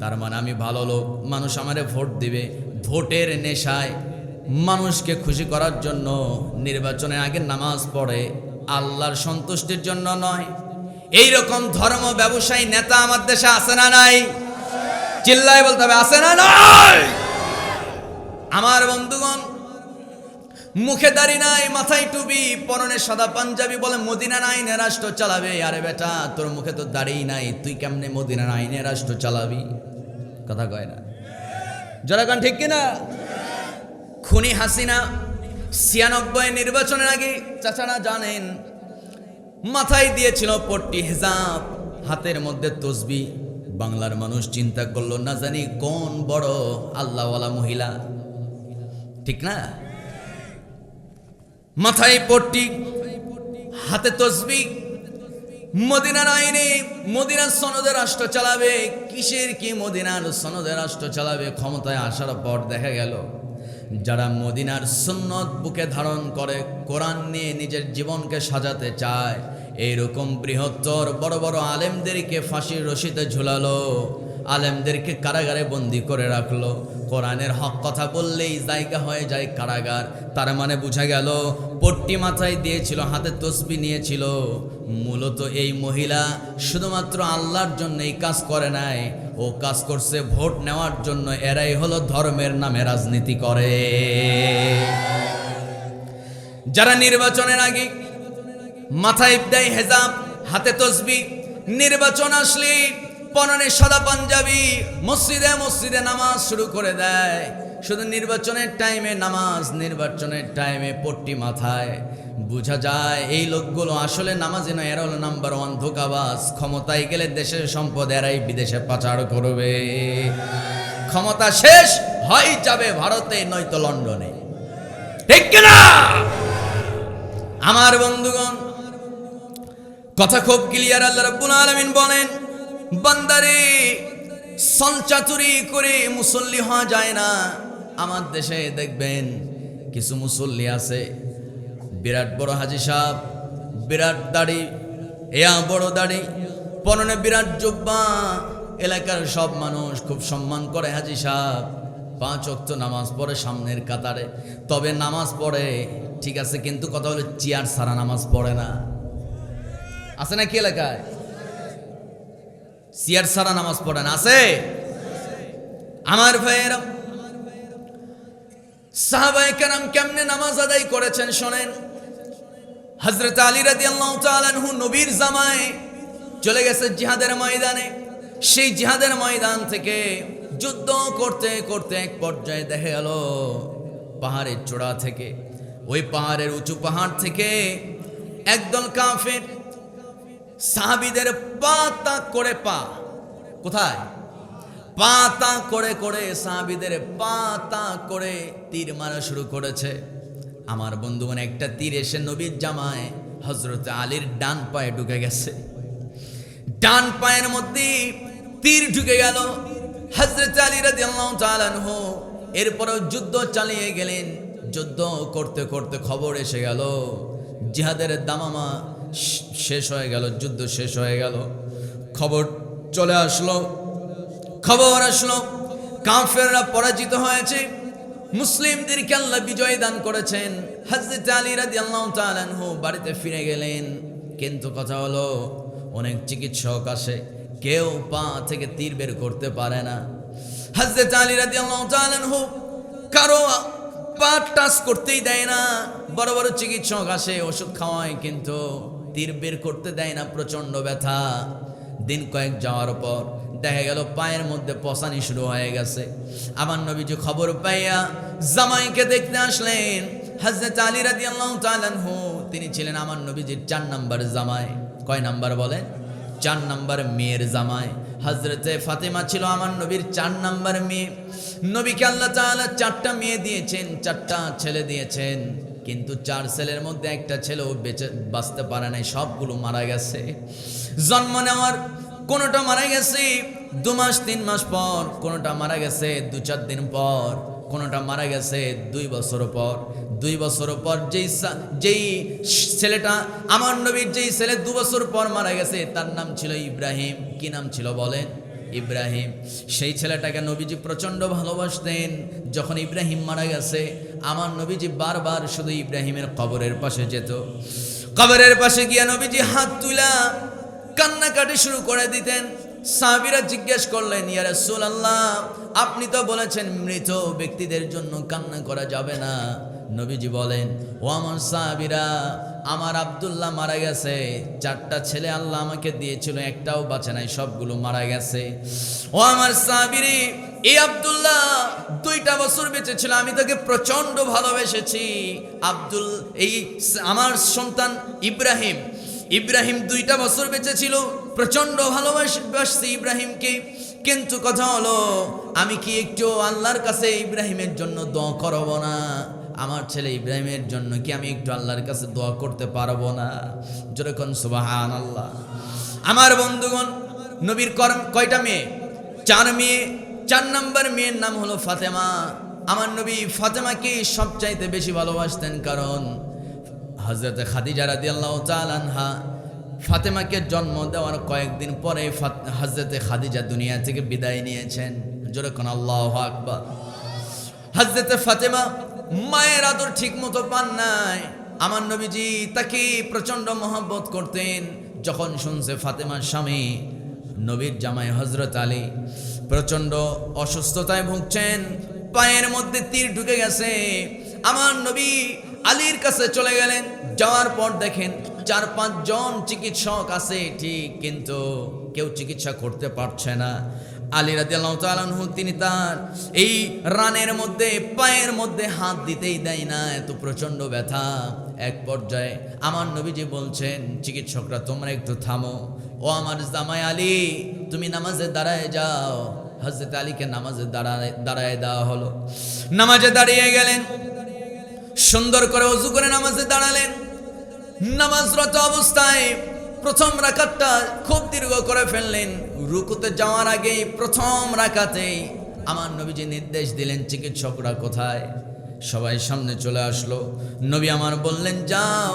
তার মানে আমি ভালো লোক, মানুষ আমারে ভোট দিবে। ভোটের নেশায় মানুষকে খুশি করার জন্য নির্বাচনের আগে নামাজ পড়ে, আল্লাহর সন্তুষ্টির জন্য নয়। এই রকম ধর্ম ব্যবসায়ী নেতা আমার দেশে আছে না নাই? চিল্লায় বলতে হবে, আছে না নাই? আমার বন্ধুগণ, মুখে দাড়ি নাই, মাথায় টুপি, পরনে সাদা পাঞ্জাবি, বলে মদিনার আইনে রাষ্ট্র চালাবে। আরে বেটা, তোর মুখে তো দাড়ি নাই, তুই কেমনে মদিনার আইনে রাষ্ট্র চালাবি? কথা কয় না? জনগণ ঠিক কিনা? খুনি হাসিনা 96 নির্বাচনের আগে চাচারা জানেন মাথায় দিয়েছিল পট্টি, হিজাব, হাতের মধ্যে তসবি। বাংলার মানুষ চিন্তা করলো না জানি কোন বড় আল্লাহওয়ালা মহিলা, ঠিক না? মাথায় পট্টি, হাতে তসবি, মদিনার আইনে মদিনার সনদে রাষ্ট্র চালাবে। কিসের কি মদিনার সনদে রাষ্ট্র চালাবে? ক্ষমতায় আসার পর দেখা গেল যারা মদিনার সুন্নত বুকে ধারণ করে, কোরআন নিয়ে নিজের জীবনকে সাজাতে চায়, এইরকম বৃহত্তর বড় বড় আলেমদেরকে ফাঁসির রশিতে ঝুলালো, আলেমদেরকে কারাগারে বন্দি করে রাখলো। কোরআনের হক কথা বললেই জায়গা হয়ে যায় কারাগার। তার মানে বোঝা গেল পট্টি মাথায় দিয়েছিল, হাতে তসবি নিয়েছিল। মূলত এই মহিলা শুধুমাত্র আল্লাহর জন্য এই কাজ করে নাই, ও কাজ করছে ভোট নেওয়ার জন্য। এরাই হলো ধর্মের নামে রাজনীতি করে। যারা নির্বাচনের আগে মাথায় দেয় হেজাব, হাতে তসবি, নির্বাচন আসলে পরনে সাদা পাঞ্জাবি, মসজিদে নামাজ শুরু করে দেয়। শুধু নির্বাচনের টাইমে নামাজ, নির্বাচনের টাইমে পট্টি মাথায়। বোঝা যায় এই লোকগুলো আসলে নামাজি নয়, এরা হলো নাম্বার 1 ধোঁকাবাজ। ক্ষমতায় গেলে দেশের সম্পদ এরাই বিদেশে পাচার করবে। ক্ষমতা শেষ হয় যাবে ভারতে, নয়তো লন্ডনে, ঠিক কিনা? আমার বন্ধুগণ, কথা খুব ক্লিয়ার। আল্লাহ রাব্বুল আলামিন বলেন, বান্দারে সলচাতুরি করে মুসল্লি হওয়া যায় না। আমার দেশে দেখবেন কিছু মুসল্লি আছে, বিরাট বড় হাজি সাহেব, বিরাট দাড়ি, বড় দাড়ি, পরনে বিরাট জুব্বা। এলাকার সব মানুষ খুব সম্মান করে হাজি সাহেব। 5 ওয়াক্ত নামাজ পড়ে সামনের কাতারে, তবে নামাজ পড়ে ঠিক আছে, কিন্তু কথা হলো চেয়ার ছাড়া নামাজ পড়ে না। আছে নাকি এলাকায়? চেয়ার ছাড়া নামাজ পড়ে না, আছে? আমার ভাইয়েরা, সাহাবায়ে কেরাম কেমনে নামাজ আদায় করেছেন শোনেন। হযরত আলী রাদিয়াল্লাহু তাআলা আনহু নবীর জামায় চলে গেছে জিহাদের ময়দানে। সেই জিহাদের ময়দান থেকে যুদ্ধ করতে করতে এক পর্যায়ে দেখা গেল পাহাড়ের চূড়া থেকে, ওই পাহাড়ের উঁচু পাহাড় থেকে একদল কাফের সাহাবীদের পাতা করে কোথায় পাতা করে সাহাবীদের পাতা করে তীর মারা শুরু করেছে। আমার বন্ধুগণ, একটা তীর এসে নবীর জামায় হযরত আলীর ডান পায়ে ঢুকে গেছে। ডান পায়ের মধ্যে তীর ঢুকে গেল। হযরত আলী রাদিয়াল্লাহু তাআলা আনহু এরপরও যুদ্ধ চালিয়ে গেলেন। যুদ্ধ করতে করতে খবর এসে গেল জিহাদের দামামা শেষ হয়ে গেল, যুদ্ধ শেষ হয়ে গেল। খবর আসলো কাফেররা পরাজিত হয়েছে, মুসলিমদেরকে আল্লাহ বিজয় দান করেছেন। হযরত আলী রাদিয়াল্লাহু তাআলা আনহু বাড়িতে ফিরে গেলেন। কিন্তু কথা হলো অনেক চিকিৎসক আসে, কেউ পা থেকে তীর বের করতে পারে না। হযরত আলী রাদিয়াল্লাহু তাআলা আনহু কারো পা টাচ করতেই দেয় না। বড় বড় চিকিৎসক আসে, ওষুধ খাওয়ায়, কিন্তু তীর বের করতে দেয় না, প্রচন্ড ব্যথা। দিন কয়েক যাওয়ার পর দেখা গেল পায়ের মধ্যে পসানি শুরু হয়ে গেছে। আমার নবীজি খবর পাইয়া জামাইকে দেখতে আসলেন। হযরত আলী রাদিয়াল্লাহু তাআলা আনহু তিনি ছিলেন আমার নবীজির 4 নাম্বার জামাই। কয় নাম্বার বলেন? 4 নাম্বার মেয়ের জামাই। হযরতে ফাতেমা ছিল আমার নবীর 4 নাম্বার মেয়ে। নবীকে আল্লাহ তাআলা 4টা মেয়ে দিয়েছেন, 4টা ছেলে দিয়েছেন, কিন্তু 4 ছেলের মধ্যে একটা ছেলেও বাঁচতে পারে নাই, সবগুলো মারা গেছে। জন্ম নেওয়ার কোনোটা মারা গেছে 2 মাস 3 মাস পর, কোনোটা মারা গেছে 2-4 দিন পর, কোনোটা মারা গেছে 2 বছর পর। 2 বছর পর যেই ছেলেটা আমার নবীর যেই ছেলে 2 বছর পর মারা গেছে তার নাম ছিল ইব্রাহিম। কি নাম ছিল বলেন? ইব্রাহিম। সেই ছেলেটাকে নবীজি প্রচণ্ড ভালোবাসতেন। যখন ইব্রাহিম মারা গেছে আমার নবীজি বারবার শুধু ইব্রাহিমের কবরের পাশে যেত। কবরের পাশে গিয়ে নবীজি হাত তুলা কান্নাকাটি শুরু করে দিতেন। সাহাবীরা জিজ্ঞেস করলেন, ইয়া রাসূলুল্লাহ, আপনি তো বলেছেন মৃত ব্যক্তিদের জন্য কান্না করা যাবে না। নবীজি বলেন, ও আমার সাহাবীরা, আমার আব্দুল্লাহ মারা গেছে। 4টা ছেলে আল্লাহ আমাকে দিয়েছিল, একটাও বাঁচে নাই, সবগুলো মারা গেছে। ও আমার সাহাবীরে, এই আব্দুল্লাহ 2টা বছর বেঁচে ছিল, আমি তাকে প্রচন্ড ভালোবেসেছি। এই আমার সন্তান ইব্রাহিম 2টা বছর বেঁচে ছিল, প্রচন্ড ভালোবাসছি ইব্রাহিমকে। কিন্তু কথা হলো, আমি কি একটু আল্লাহর কাছে ইব্রাহিমের জন্য দোয়া করব না? আমার ছেলে ইব্রাহিমের জন্য কি আমি একটু আল্লাহর কাছে দোয়া করতে পারবো না? যেরকম সুবহানাল্লাহ। আমার বন্ধুগণ, নবীর কয়টা মেয়ে? 4 মেয়ে। 4 নাম্বার মেয়ের নাম হলো ফাতেমা। আমার নবী ফাতেমাকে সবচাইতে বেশি ভালোবাসতেন, কারণ হযরত খাদিজা রাদিয়াল্লাহু তাআলা আনহা ফাতেমাকে জন্ম দেওয়ার কয়েকদিন পরে হযরত খাদিজা দুনিয়া থেকে বিদায় নিয়েছেন। যেরকম আল্লাহু আকবার। হযরত ফাতেমা মায়ের আদর ঠিক মতো পান নাই। আমার নবীজি তাকে প্রচন্ড মহব্বত করতেন। যখন শুনছে ফাতেমার স্বামী নবীর জামাই হযরত আলী প্রচন্ড অসুস্থতায় ভুগছেন, পায়ের মধ্যে তীর ঢুকে গেছে, আমার নবী আলীর কাছে চলে গেলেন। যাওয়ার পর দেখেন 4-5 জন চিকিৎসক আছে ঠিক, কিন্তু কেউ চিকিৎসা করতে পারছে না। আলী রাদিয়াল্লাহু তাআলা আনহু তিনি তার এই রানের মধ্যে পায়ের মধ্যে হাত দিতেই দেয় না, এত প্রচন্ড ব্যথা। এক পর্যায়ে আমার নবীজি বলছেন, চিকিৎসকরা তোমরা একটু থামো, ও আমার জামাই আলী তুমি নামাজে দাঁড়ায় যাও। হযরত আলীকে নামাজে দাঁড়ায় দেওয়া হলো। নামাজে দাঁড়িয়ে গেলেন, সুন্দর করে ওযু করে নামাজে দাঁড়ালেন। নামাজরত অবস্থায় প্রথম রাকাতটা খুব দীর্ঘ করে ফেললেন। রুকুতে যাওয়ার আগে প্রথম রাকাতেই আমার নবীজি নির্দেশ দিলেন, চিকিৎসকরা কোথায়? সবাই সামনে চলে আসলো। নবী আমার বললেন, যাও,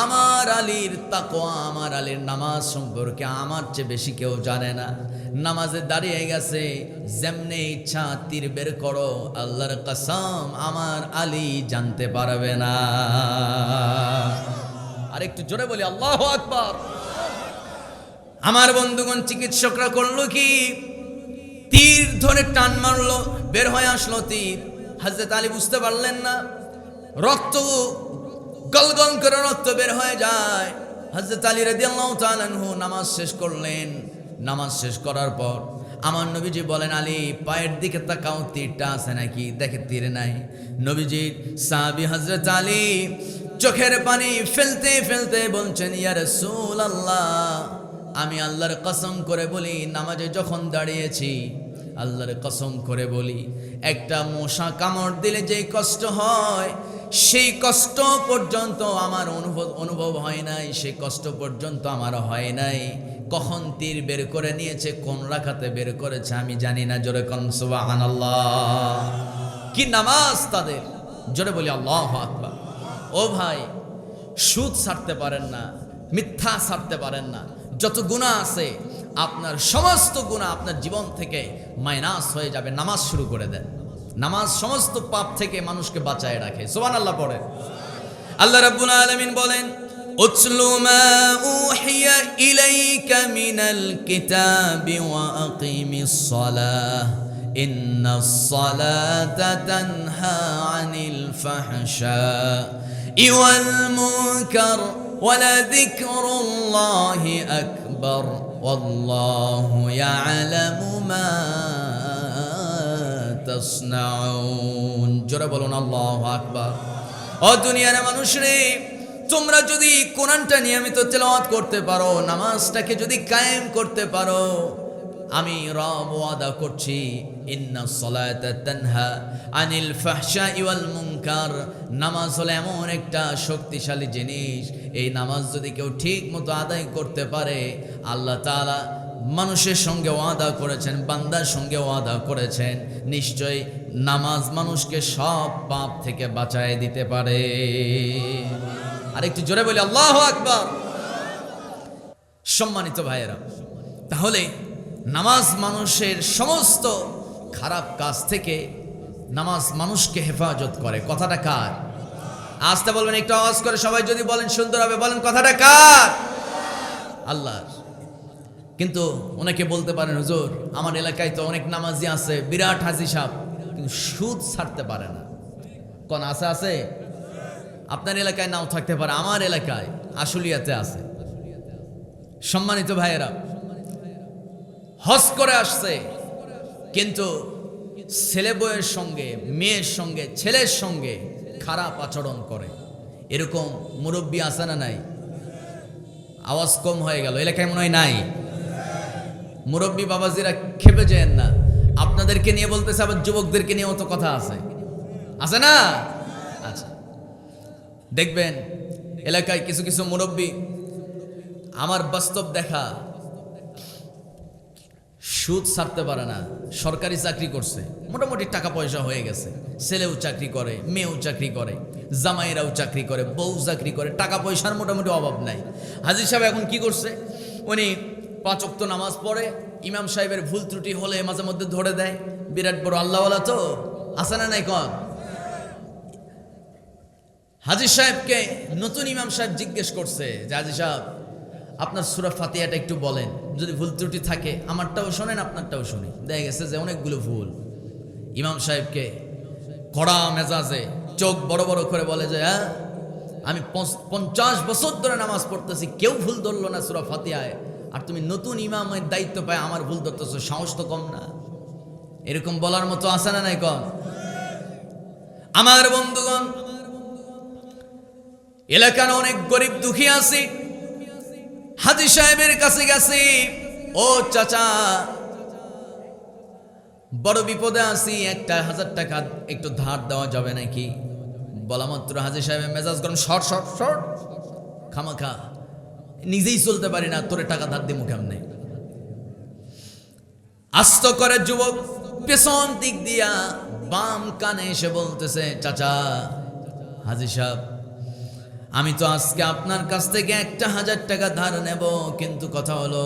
আমার আলীর তাকওয়া, আমার আলীর নামাজ সম্পর্কে আমার চেয়ে বেশি কেউ জানে না। নামাজে দাঁড়িয়ে গেছে, যেমনে ইচ্ছা তীর বের করো, আল্লাহর কসম আমার আলী জানতে পারবে না। আর একটু জোরে বলি আল্লাহু আকবার। আমার বন্ধুগণ, চিকিৎসকরা করলো কি? তীর ধরে টান মারলো, বের হয়ে আসলো তীর। হযরত আলী বুঝতে পারলেন না, রক্ত গলগল করে রক্ত বের হয়ে যায়। হযরত আলী রাদিয়াল্লাহু তাআলা আনহু নামাজ শেষ করলেন। নামাজ শেষ করার পর আমার নবীজি বলেন, আলী পায়ের দিকে তাকাও, তীরটা আছে নাকি? দেখে তীর নাই। নবীজির সাহাবী হযরত আলী চোখের পানি ফেলতে ফেলতে বলছেন, ইয়া রাসূলুল্লাহ, আমি আল্লাহর কসম করে বলি, নামাজে যখন দাঁড়িয়েছি আল্লাহর কসম করে বলি, একটা মশা কামড় দিলে যেই কষ্ট হয় সেই কষ্ট পর্যন্ত আমার অনুভব হয় নাই, সেই কষ্ট পর্যন্ত আমার হয় নাই। কখন তীর বের করে নিয়েছে, কোন রাকাতে বের করেছে আমি জানি না। জোরে কোন সুবহানাল্লাহ। কি নামাজ তাদের! জোরে বলি আল্লাহু আকবার। ও ভাই, সুদ ছাড়তে পারেন না, মিথ্যা ছাড়তে পারেন না, যত গুনাহ আছে আপনার সমস্ত গুনাহ আপনার জীবন থেকে মাইনাস হয়ে যাবে। নামাজ শুরু করে দেন। নামাজ সমস্ত পাপ থেকে মানুষকে বাঁচায় রাখে। সুবহানাল্লাহ পড়ে। আল্লাহ রাব্বুল আলামিন বলেন, উতলু মা উহিয়া ইলাইকা মিনাল কিতাবি ওয়া আকিমিস সালাহ ইন্নাস সালাতা তানহা আনিল ফাহশাই ওয়াল মুনকার ওয়ালাযিকরুল্লাহি আকবার ওয়াল্লাহু ইয়ালামু মা তাসনাউন। জোরে বলুন আল্লাহু আকবার। ও দুনিয়ার মানুষ রে, তোমরা যদি কোরআনটা নিয়মিত তেলাওয়াত করতে পারো, নামাজটাকে যদি কায়েম করতে পারো, আমি রব ওয়াদা করছি ইন্নাস সালাতা তানহা আনিল ফাহশাই ওয়াল মুনকার। নামাজ হলো এমন একটা শক্তিশালী জিনিস, এই নামাজ যদি কেউ ঠিক মতো আদায় করতে পারে, আল্লাহ তাআলা মানুষের সঙ্গে ওয়াদা করেছেন, বান্দার সঙ্গে ওয়াদা করেছেন, নিশ্চয়ই নামাজ মানুষকে সব পাপ থেকে বাঁচায় দিতে পারে। আর একটু জোরে বলি আল্লাহু আকবার। সম্মানিত ভাইয়েরা, তাহলে নামাজ মানুষের সমস্ত খারাপ কাজ থেকে নামাজ মানুষকে হেফাজত করে। কথাটা কার? আসতে বলবেন, একটু আওয়াজ করে সবাই যদি বলেন সুন্দর হবে। বলেন কথাটা কার? আল্লাহর। কিন্তু অনেকে বলতে পারেন, হুজুর আমার এলাকায় তো অনেক নামাজি আছে, বিরাট হাজি সাহেব, কিন্তু সুদ ছাড়তে পারে না। কোন আছে? আছে? আপনার এলাকায় নাও থাকতে পারে, আমার এলাকায় আশুলিয়াতে আছে। সম্মানিত ভাইয়েরা, হজ করে আসছে, কিন্তু ছেলে বউয়ের সঙ্গে, মেয়ের সঙ্গে, ছেলের সঙ্গে খারাপ আচরণ করে। এরকম মুরব্বী আছে না নাই? আওয়াজ কম হয়ে গেল, এলাকায় মনে হয় নাই। মুরব্বী বাবাজিরা খেপে যেন না, আপনাদেরকে নিয়ে বলতেছে, আবার যুবকদেরকে নিয়েও তো কথা আছে, আছে না? আচ্ছা, দেখবেন এলাকায় কিছু কিছু মুরব্বী, আমার বাস্তব দেখা, সুদ ছাড়তে পারে না। সরকারি চাকরি করছে, মোটামুটি টাকা পয়সা হয়ে গেছে, ছেলেও চাকরি করে, মেয়েও চাকরি করে, জামাইরাও চাকরি করে, বউ চাকরি করে, টাকা পয়সার মোটামুটি অভাব নাই। হাজী সাহেব এখন কি করছে, উনি 5 ওয়াক্ত নামাজ পড়ে, ইমাম সাহেবের ভুল ত্রুটি হলে মাঝে মধ্যে ধরে দেয়। বিরাট বড় আল্লাহওয়ালা তো, আছে না নাই? কন হাজী সাহেবকে নতুন ইমাম সাহেব জিজ্ঞেস করছে যে, হাজী সাহেব আপনার সূরা ফাতিহাটা একটু বলেন, যদি ভুল ত্রুটি থাকে আমারটাও শোনেন, আপনারটাও শুনি। দেখা গেছে যে অনেকগুলো ভুল। ইমাম সাহেবকে কড়া মেজাজে চোখ বড় বড় করে বলে যে, হ্যাঁ আমি 50 বছর ধরে নামাজ পড়তেছি, কেউ ভুল ধরলো না সূরা ফাতিহায়, আর তুমি নতুন ইমামের দায়িত্ব পায় আমার ভুল ধরতেছো, সাহস তো কম না? এরকম বলার মতো আছে না নাই? কম। আমার বন্ধুগণ, এলাকার অনেক গরিব দুঃখী আছে, হাজী সাহেবের কাছে গেছি, ও চাচা বড় বিপদে আছি, 1000 টাকা একটু ধার দেওয়া যাবে নাকি? বলা মাত্র হাজী সাহেবের মেজাজ গরম, শর্ট শর্ট শর্ট, খামাখা নিজেই চলতে পারি না, তোরে টাকা ধার দিমু কেমনে? আস্ত করে যুবক পেছন দিক দিয়া বাম কানে এসে বলতেছে, চাচা হাজী সাহেব, আমি তো আজকে আপনার কাছ থেকে 1000 টাকা ধার নেব, কিন্তু কথা হলো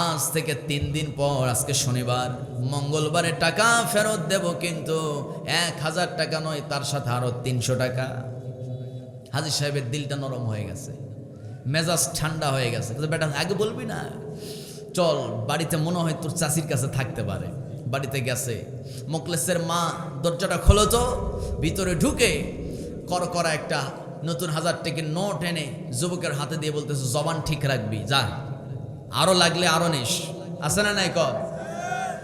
আজ থেকে 3 দিন পর, আজকে শনিবার, মঙ্গলবারে টাকা ফেরত দেব, কিন্তু 1000 টাকা নয়, তার সাথে আরো 300 টাকা। হাজী সাহেবের দিলটা নরম হয়ে গেছে, মেজাজ ঠান্ডা হয়ে গেছে। বেটা আগে বলবি না, চল বাড়িতে, মনে হয় তোর চাচির কাছে থাকতে পারে। বাড়িতে গেছে, মোকলেসের মা দরজাটা খোলো তো, ভিতরে ঢুকে করা একটা নতুন 1000 টাকার নোট এনে যুবকের হাতে দিয়ে বলতেছে, জবান ঠিক রাখবি, যা, আরো লাগলে আরো নিস। আছে না নাই?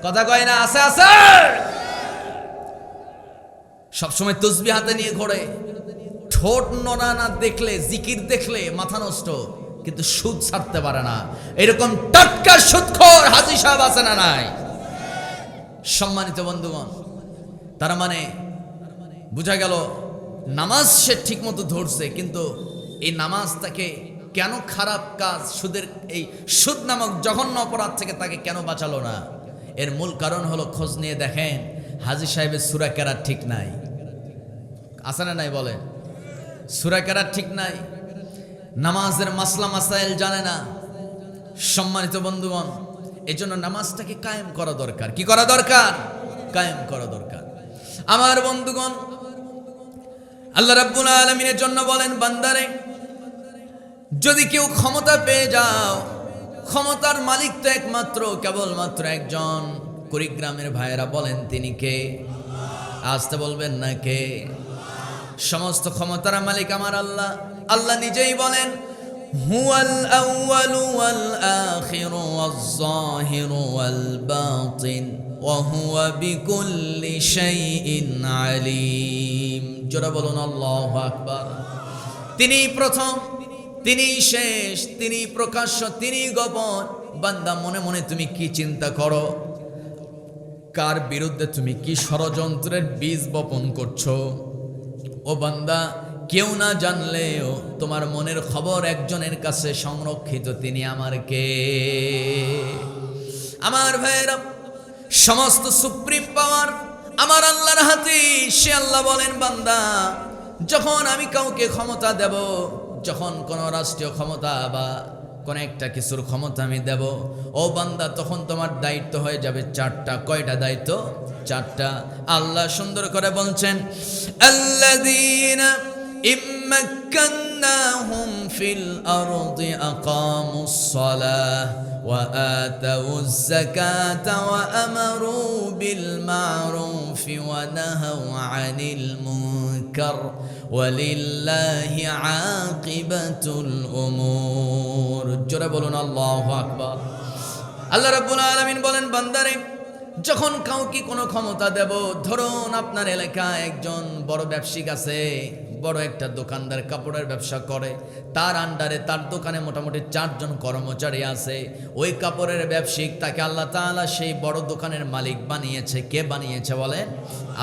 কথা কয় না? আছে আছে। সবসময় তসবি হাতে নিয়ে ঘোরে, ঠোঁট নড়া না দেখলে, জিকির দেখলে মাথা নষ্ট, কিন্তু সুদ ছাড়তে পারে না। এরকম টাটকা সুদখোর হাজী সাহেব আছে না নাই? সম্মানিত বন্ধুগণ, তার মানে বুঝা গেল নামাজ সে ঠিক মতো ধরছে, কিন্তু এই নামাজ তাকে কেন খারাপ কাজ, সুদের, এই সুদ নামক জঘন্য অপরাধ থেকে তাকে কেন বাঁচালো না? এর মূল কারণ হলো, খোঁজ নিয়ে দেখেন হাজী সাহেবের সূরা কেরাত ঠিক নাই। আছে না নাই? বলেন, সূরা কেরাত ঠিক নাই, নামাজের মাসলা মাসাইল জানে না। সম্মানিত বন্ধুগণ, এই জন্য নামাজটাকে কায়েম করা দরকার। কি করা দরকার? কায়েম করা দরকার। আমার বন্ধুগণ, আল্লাহ রাব্বুল আলামিনের জন্য বলেন, বান্দারে যদি কেউ ক্ষমতা পেয়ে যাও, ক্ষমতার মালিক তো একমাত্র, কেবলমাত্র একজন। কুড়িগ্রামের ভাইয়েরা বলেন তিনি কে? আসতে বলবেন না কে? সমস্ত ক্ষমতার মালিক আমার আল্লাহ। আল্লাহ নিজেই বলেন, হুয়াল আউয়ালু ওয়াল আখিরু ওয়াজ যাহিরু ওয়াল বাতিন ওয়া হুয়া বিকুল্লি শাইইন আলীম। জোরে বলুন আল্লাহু আকবার। তিনি প্রথম, তিনি শেষ, তিনি প্রকাশ্য, তিনি গোপন। বান্দা মনে মনে তুমি কি চিন্তা করো, কার বিরুদ্ধে তুমি কি ষড়যন্ত্রের বীজ বপন করছো? ও বান্দা, কেউ না জানলেও তোমার মনের খবর একজনের কাছে সংরক্ষিত, তিনি আমার কে? আমার ভাইয়েরা, সমস্ত সুপ্রিম পাওয়ার আমার আল্লাহর হাতে। সে আল্লাহ বলেন, বান্দা যখন আমি কাউকে ক্ষমতা দেব, যখন কোন রাষ্ট্রীয় ক্ষমতা বা কোন একটা কিছুর ক্ষমতা আমি দেব, ও বান্দা তখন তোমার দায়িত্ব হয়ে যাবে চারটা। কয়টা দায়িত্ব? চারটা। আল্লাহ সুন্দর করে বলছেন, আল্লাযীনা ইম্মাক্কান্নাহুম ফিল আরদি আকামুস সালাহ ওয়া আতাউয যাকাতা ওয়া আমারু বিল মা'রুফি ওয়া নাহাউ আনিল মুনকার ওয়ালিল্লাহি আকিবাতুল উমুর। জোরে বলুন আল্লাহু আকবার। আল্লাহ রাব্বুল আলামিন বলেন, বান্দারে যখন কাউকে কোনো ক্ষমতা দেব, ধরুন আপনার এলাকায় একজন বড় ব্যবসায়িক আছে, বড় একটা দোকানদার, কাপড়ের ব্যবসা করে, তার আন্ডারে তার দোকানে মোটামুটি 4 জন কর্মচারী আছে। ওই কাপড়ের ব্যবসায়িক, তাকে আল্লাহ তাআলা সেই বড় দোকানের মালিক বানিয়েছে। কে বানিয়েছে বলেন?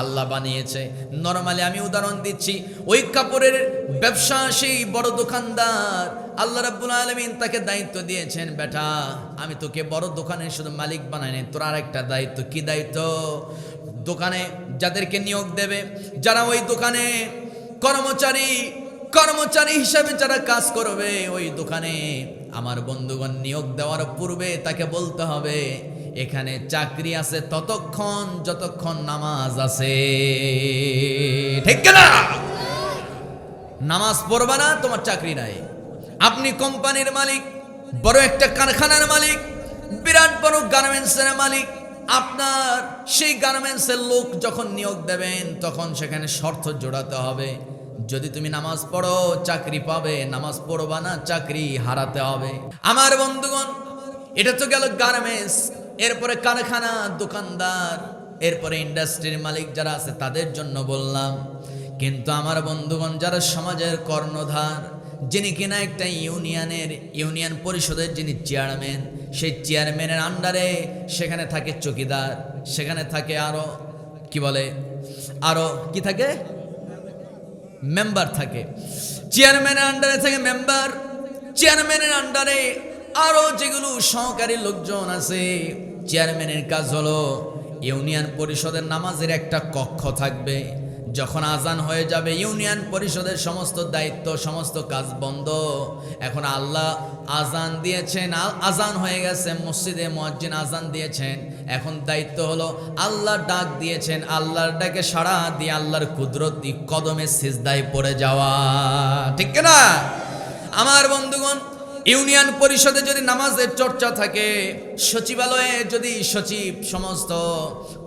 আল্লাহ বানিয়েছে। নরমালি আমি উদাহরণ দিচ্ছি, ওই কাপড়ের ব্যবসা, সেই বড় দোকানদার, আল্লাহ রাব্বুল আলামিন তাকে দায়িত্ব দিয়েছেন, বেটা আমি তোকে বড় দোকানের শুধু মালিক বানাইনি, তোর আরেকটা দায়িত্ব। কি দায়িত্ব? দোকানে যাদেরকে নিয়োগ দেবে, যারা ওই দোকানে কর্মচারী হিসাবে যারা কাজ করবে ওই দোকানে, আমার বন্ধুগণ নিয়োগ দেওয়ার পূর্বে তাকে বলতে হবে এখানে চাকরি আছে ততক্ষণ যতক্ষণ নামাজ আছে। ঠিক না? নামাজ পড়বা না, তোমার চাকরি নাই। আপনি কোম্পানির মালিক, বড় একটা কারখানার মালিক, বিরাট বড় গার্মেন্টসের মালিক, আপনার সেই গার্মেন্টসের লোক যখন নিয়োগ দেবেন তখন সেখানে শর্ত জোড়াতে হবে। যদি তুমি নামাজ পড়ো চাকরি পাবে, নামাজ পড়বা না চাকরি হারাতে হবে। আমার বন্ধুগণ, এটা তো গেল গার্মেন্টস, এরপরে কারখানা, দোকানদার, এরপরে ইন্ডাস্ট্রির মালিক যারা আছে তাদের জন্য বললাম। কিন্তু আমার বন্ধুগণ, যারা সমাজের কর্ণধার, যিনি কিনা একটা ইউনিয়ন পরিষদের যিনি চেয়ারম্যান, সেই চেয়ারম্যানের আন্ডারে সেখানে থাকে চকিদার, সেখানে থাকে আরো কি থাকে, মেম্বার থাকে। চেয়ারম্যানের আন্ডারে থাকে মেম্বার, চেয়ারম্যানের আন্ডারে আরো যেগুলো সহকারী লোকজন আছে। চেয়ারম্যানের কাজ হলো ইউনিয়ন পরিষদের নামাজের একটা কক্ষ থাকবে। যখন আজান হয়ে যাবে ইউনিয়ন পরিষদের সমস্ত দায়িত্ব, সমস্ত কাজ বন্ধ। এখন আল্লাহ আজান দিয়েছেন, আজান হয়ে গেছে, মসজিদে মুয়াজ্জিন আজান দিয়েছেন, এখন দায়িত্ব হলো আল্লাহ ডাক দিয়েছেন, আল্লাহর ডাকে সাড়া দিয়ে আল্লাহর কুদরতি কদমে সিজদায় পড়ে যাওয়া। ঠিক না? আমার বন্ধুগণ, ইউনিয়ন পরিষদে যদি নামাজের চর্চা থাকে, সচিবালয়ে যদি সচিব সমস্ত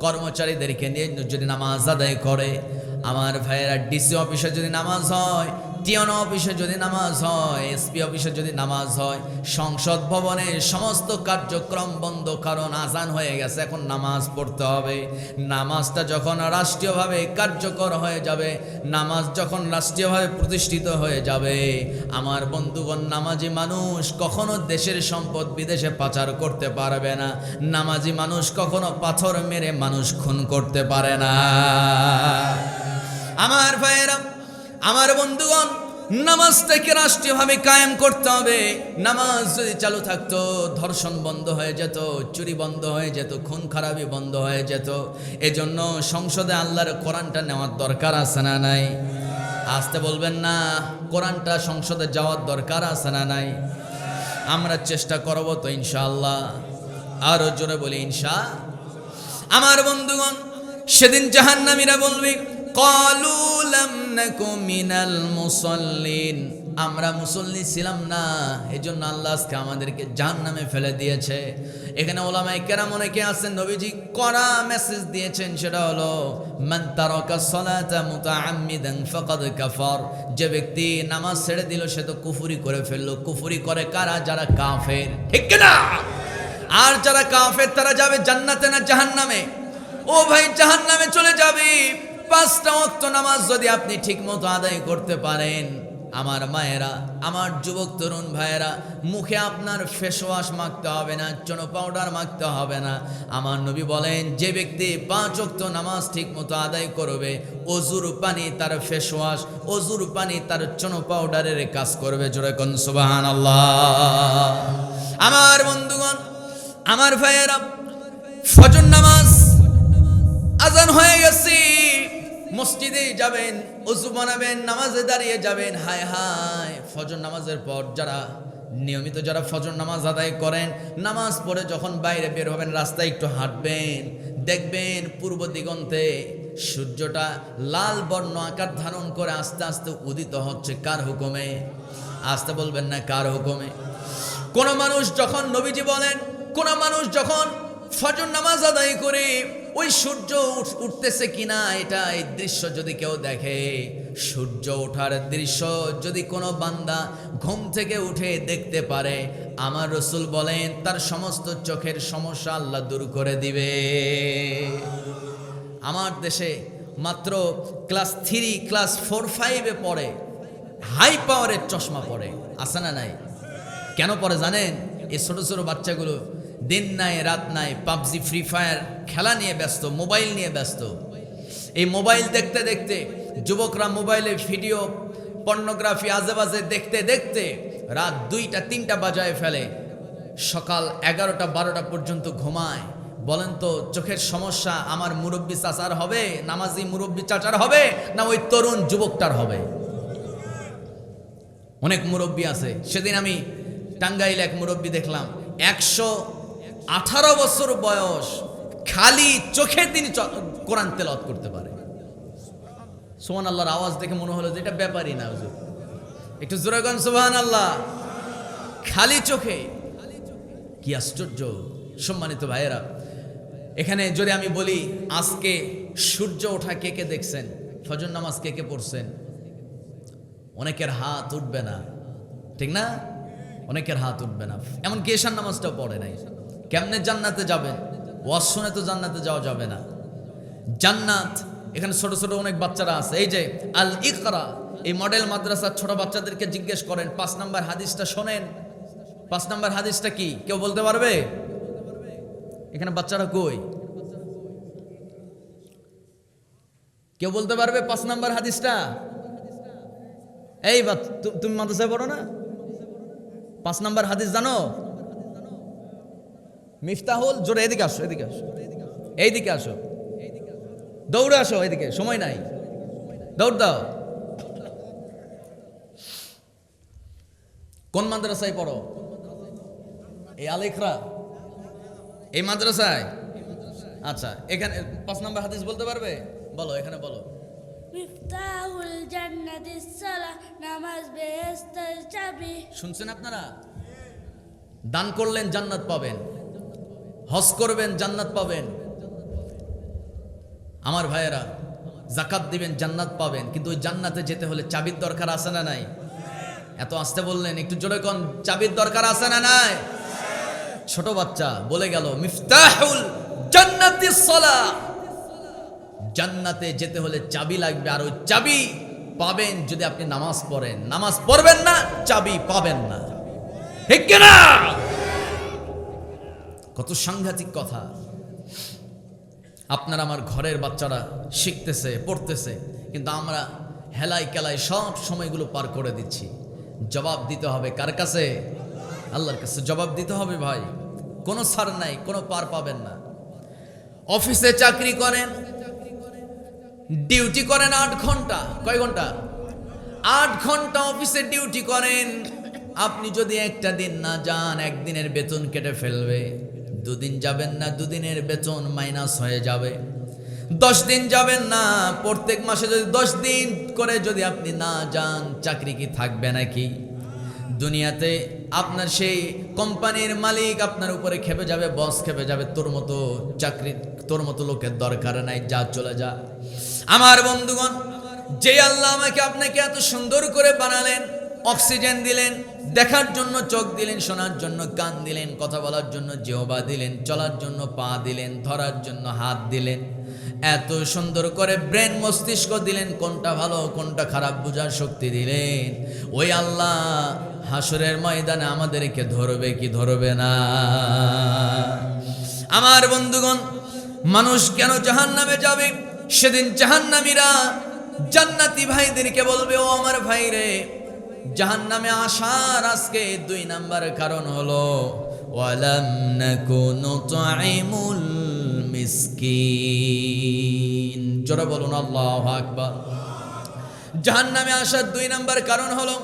কর্মচারীদেরকে নিয়ে যদি নামাজ আদায় করে, আমার ভাইয়েরা ডিসি অফিসে যদি নামাজ হয়, টিএনও অফিসে যদি নামাজ হয়, এসপি অফিসে যদি নামাজ হয়, সংসদ ভবনে সমস্ত কার্যক্রম বন্ধ, কারণ আজান হয়ে গেছে, এখন নামাজ পড়তে হবে। নামাজটা যখন রাষ্ট্রীয়ভাবে কার্যকর হয়ে যাবে, নামাজ যখন রাষ্ট্রীয়ভাবে প্রতিষ্ঠিত হয়ে যাবে, আমার বন্ধুগণ, নামাজি মানুষ কখনো দেশের সম্পদ বিদেশে পাচার করতে পারবে না। নামাজি মানুষ কখনো পাথর মেরে মানুষ খুন করতে পারে না। আমার ভাইয়েরা, আমার বন্ধুগণ, নামাজটাকে রাষ্ট্রীয়ভাবে কায়েম করতে হবে। নামাজ যদি চালু থাকতো, ধর্ষণ বন্ধ হয়ে যেত, চুরি বন্ধ হয়ে যেত, খুন খারাপি বন্ধ হয়ে যেত। এজন্য সংসদে আল্লাহর কোরআনটা নেওয়ার দরকার আছে না নাই? আসতে বলবেন না, কোরআনটা সংসদে যাওয়ার দরকার আছে না নাই? আমরা চেষ্টা করব তো ইনশাআল্লাহ। আরো জোরে বলি ইনশা। আমার বন্ধুগণ, সেদিন জাহান্নামীরা বলবে, ক্বালু লাম নাকু মিনাল মুসাল্লিন, আমরা মুসল্লি ছিলাম না, এজন্য আল্লাহ আজকে আমাদেরকে জাহান্নামে ফেলে দিয়েছে। এখানে ওলামায়ে কেরাম অনেকে আছেন, নবীজি কড়া মেসেজ দিয়েছেন, সেটা হলো মান তারাকা সালাতা মুতাআম্মিদান ফাকাদ কাফার। যে ব্যক্তি নামাজ ছেড়ে দিল সে তো কুফরি করে ফেললো। কুফরি করে কারা? যারা কাফের, ঠিক না? আর যারা কাফের তারা যাবে জান্নাতে না জাহান্নামে? ও ভাই, জাহান্নামে চলে যাবে। 5টা ওয়াক্ত নামাজ যদি আপনি ঠিকমতো আদায় করতে পারেন, আমার মায়েরা, আমার যুবক তরুণ ভাইয়েরা, মুখে আপনার ফেস ওয়াশ মাখতে হবে না, চনো পাউডার মাখতে হবে না। আমার নবী বলেন, যে ব্যক্তি 5 ওয়াক্ত নামাজ ঠিকমতো আদায় করবে, অজুর পানি তার ফেস ওয়াশ, অজুর পানি তার চনো পাউডারের কাজ করবে। জোরে কোন সুবহানাল্লাহ। আমার বন্ধুগণ, আমার ভাইয়েরা, ফজর নামাজ আজান হয়ে গেছে, মসজিদে যাবেন, ওযু বানাবেন, নামাজে দাঁড়িয়ে যাবেন। হায় হায়, ফজর নামাজের পর যারা নিয়মিত যারা ফজর নামাজ আদায় করেন, নামাজ পড়ে যখন বাইরে বের হবেন, রাস্তায় একটু হাঁটবেন, দেখবেন পূর্ব দিগন্তে সূর্যটা লাল বর্ণ আকার ধারণ করে আস্তে আস্তে উদিত হচ্ছে। কার হুকুমে? আসতে বলবেন না, কার হুকুমে? কোন মানুষ যখন, নবীজি বলেন, কোন মানুষ যখন ফজর নামাজ আদায় করে ওই সূর্য উঠতেছে কিনা, এই দৃশ্য যদি কেউ দেখে, সূর্য ওঠার দৃশ্য যদি কোনো বান্দা ঘুম থেকে উঠে দেখতে পারে, আমার রাসূল বলেন তার সমস্ত চোখের সমস্যা আল্লাহ দূর করে দিবে। আমার দেশে মাত্র ক্লাস 3, ক্লাস 4, 5-এ পড়ে হাই পাওয়ারের চশমা পড়ে, আছে না নাই? কেন পড়ে জানেন? এই ছোট ছোট বাচ্চাগুলো দিন নাই রাত নাই পাবজি, ফ্রি ফায়ার খেলা নিয়ে ব্যস্ত, মোবাইল নিয়ে ব্যস্ত। এই মোবাইল দেখতে দেখতে যুবকরা মোবাইলে ভিডিও পর্নোগ্রাফি আজেবাজে দেখতে দেখতে রাত 2টা 3টা বাজায় ফেলে, সকাল 11টা 12টা পর্যন্ত ঘুমায়। বলেন তো, চোখের সমস্যা আমার মুরব্বী চাচার হবে, নামাজি মুরব্বী চাচার হবে, না ওই তরুণ যুবকটার হবে? অনেক মুরব্বী আছে। সেদিন আমি টাঙ্গাইলে এক মুরব্বী দেখলাম, 118 বছর বয়স, খালি চোখে তিনি কোরআন তেলাওয়াত করতে পারে। সুবহানাল্লাহর আওয়াজ দেখে মনে হলো যে এটা ব্যাপারই না। হুজুর একটু জোরে গান সুবহানাল্লাহ। খালি চোখে, কি আশ্চর্য! সম্মানিত ভাইয়েরা, এখানে যদি আমি বলি আজকে সূর্য ওঠা কে কে দেখছেন, ফজর নামাজ কে কে পড়ছেন, অনেকের হাত উঠবে না, ঠিক না? অনেকের হাত উঠবে না। এমনকি এশার নামাজটাও পড়ে নাই। কেমনে জান্নাতে যাবেন? ওয়াজ শুনে তো জান্নাতে যাওয়া যাবে না। জান্নাত, এখানে ছোট ছোট অনেক বাচ্চারা আছে। এই যে আল ইকরা, এই মডেল মাদ্রাসার ছোট বাচ্চাদেরকে জিজ্ঞেস করেন 5 নম্বর হাদিসটা শোনেন। 5 নম্বর হাদিসটা কি কেউ বলতে পারবে? এখানে বাচ্চারা কই? কেউ বলতে পারবে 5 নম্বর হাদিসটা? এই তুমি মাদ্রাসায় পড়ো না? 5 নম্বর হাদিস জানো? মিফতাহুল, জোরে এদিকে আসো, এদিকে আসো, এইদিকে আসো, দৌড়ে আসো, এদিকে সময় নাই, দৌড় দাও। কোন মাদ্রাসায় পড়ো? এই আলেখরা, এই মাদ্রাসায়? আচ্ছা, এখানে 5 নম্বর হাদিস বলতে পারবে? বলো, এখানে বলো। মিফতাহুল জান্নাতিস সালাহ, নামাজ বেহেশতের চাবি। শুনছেন আপনারা? দান করলেন জান্নাত পাবেন, হজ করবেন জান্নাত পাবেন। আমার ভাইয়েরা, যাকাত দিবেন জান্নাত পাবেন, কিন্তু ওই জান্নাতে যেতে হলে চাবির দরকার আছে না নাই? এত আসতে বললেন, একটু জোরে কোন, চাবির দরকার আছে না নাই? ছোট বাচ্চা বলে গেল মিফতাহুল জান্নাতিস সালাহ, জান্নাতে যেতে হলে চাবি লাগবে, আর ওই চাবি পাবেন যদি আপনি নামাজ পড়েন। নামাজ পড়বেন না, চাবি পাবেন না, ঠিক কিনা? কত সাংঘাতিক কথা! আপনার আমার ঘরের বাচ্চারা শিখতেছে, পড়তেছে, কিন্তু আমরা হেলাই কেলাই সব সময়গুলো পার করে দিচ্ছি। জবাব দিতে হবে কার কাছে? আল্লাহর কাছে জবাব দিতে হবে ভাই। কোনো ছাড় নাই, কোনো পার পাবেন না। অফিসে চাকরি করেন, ডিউটি করেন 8 ঘন্টা। কয় ঘন্টা? 8 ঘন্টা অফিসে ডিউটি করেন। আপনি যদি একটা দিন না যান, একদিনের বেতন কেটে ফেলবে। 2 দিন যাবেন না, 2 দিনের বেতন মাইনাস হয়ে যাবে। 10 দিন যাবেন না, প্রত্যেক মাসে যদি 10 দিন করে যদি আপনি না যান, চাকরি কি থাকবে নাকি? দুনিয়াতে আপনার সেই কোম্পানির মালিক আপনার উপরে খেপে যাবে, বস খেপে যাবে, তোর মতো লোকের দরকার নাই, যা চলে যা। আমার বন্ধুগণ, যে আল্লাহ আমাকে আপনাকে এত সুন্দর করে বানালেন, অক্সিজেন দিলেন, দেখার জন্য চোখ দিলেন, শোনার জন্য কান দিলেন, কথা বলার জন্য জিহ্বা দিলেন, চলার জন্য পা দিলেন, ধরার জন্য হাত দিলেন, এত সুন্দর করে ব্রেন মস্তিষ্ক দিলেন, কোনটা ভালো কোনটা খারাপ বোঝার শক্তি দিলেন, ওই আল্লাহ হাসরের ময়দানে আমাদেরকে ধরবে কি ধরবে না? আমার বন্ধুগণ, মানুষ কেন জাহান্নামে যাবে? সেদিন জাহান্নামীরা জান্নাতি ভাইদেরকে বলবে, ও আমার ভাই রে, জাহান্নামে আসার আজকে 2 নাম্বার কারণ হলো ওয়ালাম নাকুনু তু'ইমুল মিসকিন। জোরে বলুন আল্লাহু আকবার। জাহান্নামে আসার 2 নাম্বার কারণ হলো,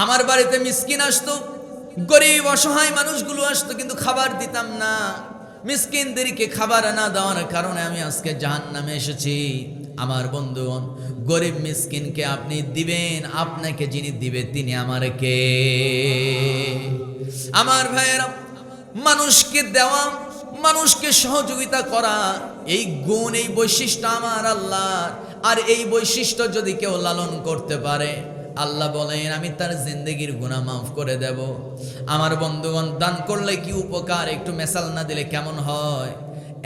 আমার বাড়িতে মিসকিন আসতো, গরিব অসহায় মানুষগুলো আসতো, কিন্তু খাবার দিতাম না। মিসকিনদেরকে খাবার না দেওয়ার কারণে আমি আজকে জাহান্নামে এসেছি। আমার বন্ধুগণ, গরিব মিসকিনকে আপনি দিবেন, আপনাকে যিনি দিবে তিনি আমার কে? আমার ভাইয়েরা, মানুষকে দেওয়া, মানুষকে সহযোগিতা করা, এই গুণ, এই বৈশিষ্ট্য আমার আল্লাহর। আর এই বৈশিষ্ট্য যদি কেউ লালন করতে পারে, আল্লাহ বলেন আমি তার জিন্দেগির গুনাহ মাফ করে দেব। আমার বন্ধুগণ, দান করলে কি উপকার, একটু মেসাল না দিলে কেমন হয়?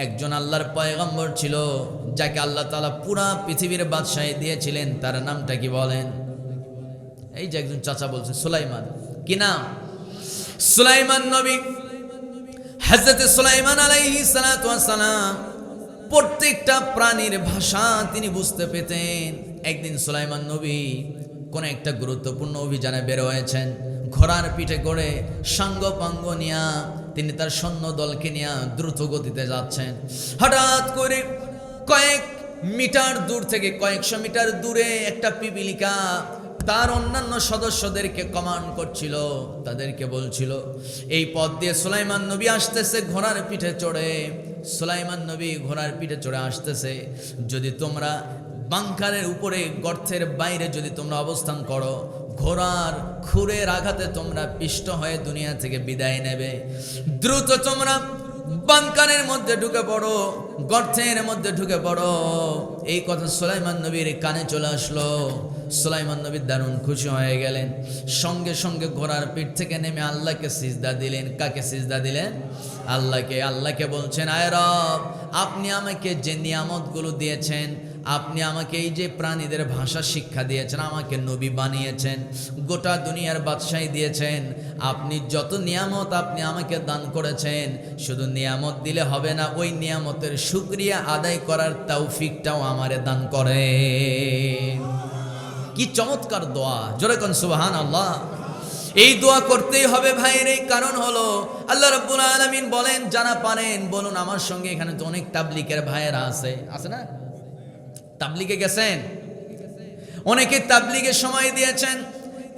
একজন আল্লাহর পয়গম্বর ছিল, যাকে আল্লাহ তাআলা পুরা পৃথিবীর বাদশাহী দিয়েছিলেন। তার নামটা কি বলেন? এই যে একজন চাচা বলছে, সুলাইমান। কি নাম? সুলাইমান নবী। হযরত সুলাইমান আলাইহিস সালাতু ওয়াস সালাম প্রত্যেকটা প্রাণীর ভাষা তিনি বুঝতে পেতেন। একদিন সুলাইমান নবী কোন একটা গুরুত্বপূর্ণ অভিযানে বের হয়েছেন। ঘোড়ার পিঠে করে সাঙ্গপাঙ্গ নিয়া তিনি তার সৈন্য দলকে নিয়ে দ্রুত গতিতে যাচ্ছেন। হঠাৎ করে কয়েক মিটার দূর থেকে, কয়েকশো মিটার দূরে একটা পিপীলিকা তার অন্যান্য সদস্যদেরকে কমান্ড করছিল, তাদেরকে বলছিল এই পথ দিয়ে সুলাইমান নবী আসতেছে ঘোড়ার পিঠে চড়ে। সুলাইমান নবী ঘোড়ার পিঠে চড়ে আসতেছে, যদি তোমরা বাংকারের উপরে, গর্তের বাইরে যদি তোমরা অবস্থান করো, ঘোড়ার খুরের আঘাতে তোমরা পিষ্ট হয়ে দুনিয়া থেকে বিদায় নেবে। দ্রুত তোমরা বাংকারের মধ্যে ঢুকে পড়ো, গর্তের মধ্যে ঢুকে পড়ো। এই কথা সুলাইমান নবীর কানে চলে আসলো। সুলাইমান নবী দারুণ খুশি হয়ে গেলেন। সঙ্গে সঙ্গে ঘোড়ার পিঠ থেকে নেমে আল্লাহকে সিজদা দিলেন। কাকে সিজদা দিলেন? আল্লাহকে। আল্লাহকে বলছেন, আয় রব, আপনি আমাকে যে নিয়ামতগুলো দিয়েছেন, আপনি আমাকে এই যে প্রাণীদের ভাষা শিক্ষা দিয়েছেন, আমাকে নবী বানিয়েছেন, গোটা দুনিয়ার বাদশাহী দিয়েছেন, আপনি যত নিয়ামত আপনি আমাকে দান করেছেন, শুধু নিয়ামত দিলে হবে না, ওই নিয়ামতের শুকরিয়া আদায় করার তৌফিকটাও আমারে দান করে। কি চমৎকার দোয়া! জোরে কোন সুবহানাল্লাহ। এই দোয়া করতেই হবে ভাইয়ের। এই কারণ হলো আল্লাহ রাব্বুল আলামিন বলেন, যারা পারেন বলুন আমার সঙ্গে। এখানে তো অনেক তাবলীগের ভাইয়েরা আছে না? তাবলীগে গেছেন, অনেকে তাবলীগে সময় দিয়েছেন।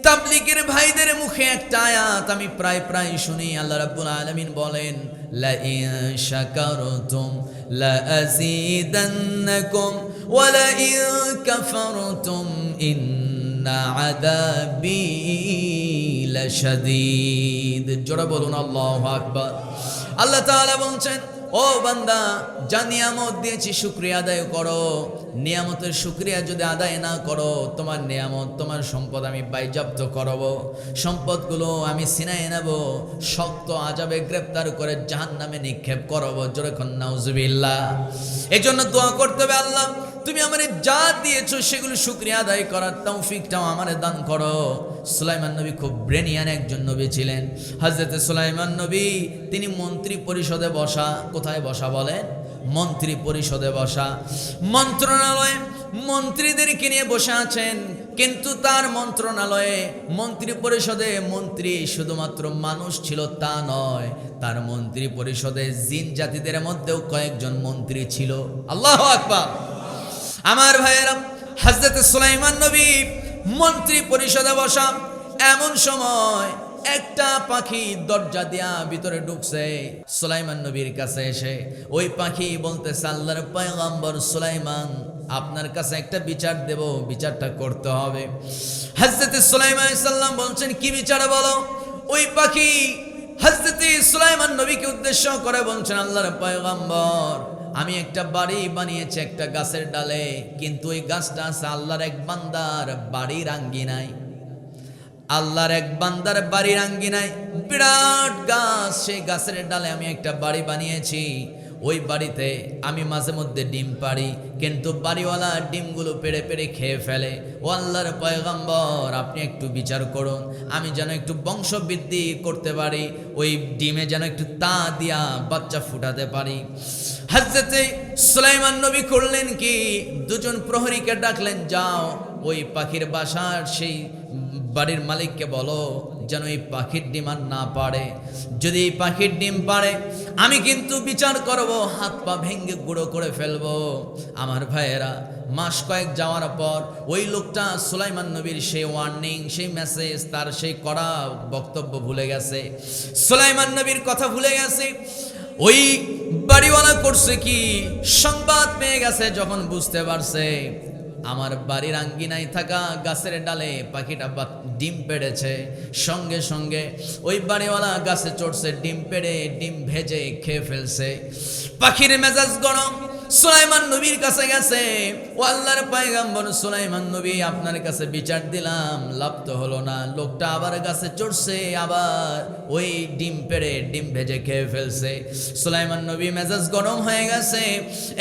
তাবলীগের ভাইদের মুখে একটা আয়াত আমি প্রায় শুনি। আল্লাহ রাব্বুল আলামিন বলেন, লা ইন শাকারতুম লা আযীদান্নাকুম ওয়া লা ইন কাফারতুম ইন্না আযাবি লাশাদীদ। জোরে বলুন আল্লাহু আকবার। আল্লাহ তাআলা বলছেন, ও বান্দা, যা নিয়ামত দিয়েছি শুকরিয়া আদায় করো। নিয়ামতের শুকরিয়া যদি আদায় না করো, তোমার নিয়ামত, তোমার সম্পদ আমি বাজেয়াপ্ত করব। সম্পদগুলো আমি ছিনায় নেব, শক্ত আযাবে গ্রেফতার করে জাহান্নামে নিক্ষেপ করব। জোরে কোন নাউজুবিল্লাহ। এই জন্য দোয়া করতে হবে, আল্লাহ তুমি আমারে যা দিয়েছো সেগুলো শুকরিয়া আদায় করার তৌফিকটাও আমারে দান করো। সুলাইমান নবী খুব ব্রেনিয়ান একজন নবী ছিলেন। হযরত সুলাইমান নবী তিনি মন্ত্রী পরিষদে বসা। কোথায় বসা বলেন? মন্ত্রী পরিষদে বসা। মন্ত্রণালয়ে মন্ত্রীদেরকে নিয়ে বসে আছেন, কিন্তু তার মন্ত্রণালয়ে, মন্ত্রী পরিষদে মন্ত্রী শুধুমাত্র মানুষ ছিল তা নয়, তার মন্ত্রী পরিষদে জিন জাতিদের মধ্যেও কয়েকজন মন্ত্রী ছিল। আল্লাহু আকবার। আমার ভাইয়েরা, হযরত সুলাইমান নবী মন্ত্রী পরিষদে বসা। এমন সময় একটা পাখি দরজা দিয়া ভিতরে ঢুকছে সুলাইমান নবীর কাছে এসে। ওই পাখি বলতেছে, আল্লাহর পয়গম্বর সুলাইমান, আপনার কাছে একটা বিচার দেব, বিচারটা করতে হবে। হযরত সুলাইমান আলাইহিস সালাম বলছেন, কি বিচার বলো। ওই পাখি হযরত সুলাইমান নবীকে উদ্দেশ্য করে বলছেন, আল্লাহর পয়গম্বর, আমি একটা বাড়ি বানিয়েছি একটা গাছের ডালে, কিন্তু ওই গাছটা আছে আল্লাহর এক বান্দার বাড়ির আঙ্গিনায়। আল্লাহর এক বান্দার বাড়ির আঙ্গিনায় বিরাট গাছ, সেই গাছের ডালে আমি একটা বাড়ি বানিয়েছি। ওই বাড়িতে আমি মাঝে মধ্যে ডিম পাড়ি, কিন্তু বাড়িওয়ালা ডিমগুলো পেড়ে পেড়ে খেয়ে ফেলে। ও আল্লাহর পয়গম্বর, আপনি একটু বিচার করুন, আমি যেন একটু বংশবৃদ্ধি করতে পারি, ওই ডিমে যেন একটু তা দিয়া বাচ্চা ফুটাতে পারি। হযরতে সুলাইমান নবী করলেন কি, দুজন প্রহরীকে ডাকলেন, যাও ওই পাখির বাসার সেই বাড়ির মালিককে বলো যেন এই পাখির ডিম আর না পারে। যদি এই পাখির ডিম পারে আমি কিন্তু বিচার করব, হাত পা ভেঙে গুঁড়ো করে ফেলবো। আমার ভাইয়েরা, মাস কয়েক যাওয়ার পর ওই লোকটা সুলাইমান নবীর সেই ওয়ার্নিং, সেই মেসেজ, তার সেই কড়া বক্তব্য ভুলে গেছে, সুলাইমান নবীর কথা ভুলে গেছে। ওই বাড়িওয়ালা করছে কি, সংবাদ পেয়ে গেছে, যখন বুঝতে পারছে আমার বাড়ির আঙ্গিনায় থাকা গাছের ডালে পাখিটা ডিম পেড়েছে, সঙ্গে সঙ্গে ওই বাড়িওয়ালা গাছে চড়ছে, ডিম পেড়ে ডিম ভেজে খেয়ে ফেলছে। পাখির মেজাজ গরম, সুলাইমান নবীর কাছে গেছে, ও আল্লাহর পয়গম্বর সুলাইমান নবী, আপনার কাছে বিচার দিলাম, লাভ তো হলো না। লোকটা আবার গাছে চড়ছে, আবার ওই ডিম পেড়ে ডিম ভেজে খেয়ে ফেলছে। সুলাইমান নবী মেজাজ গরম হয়ে গেছে।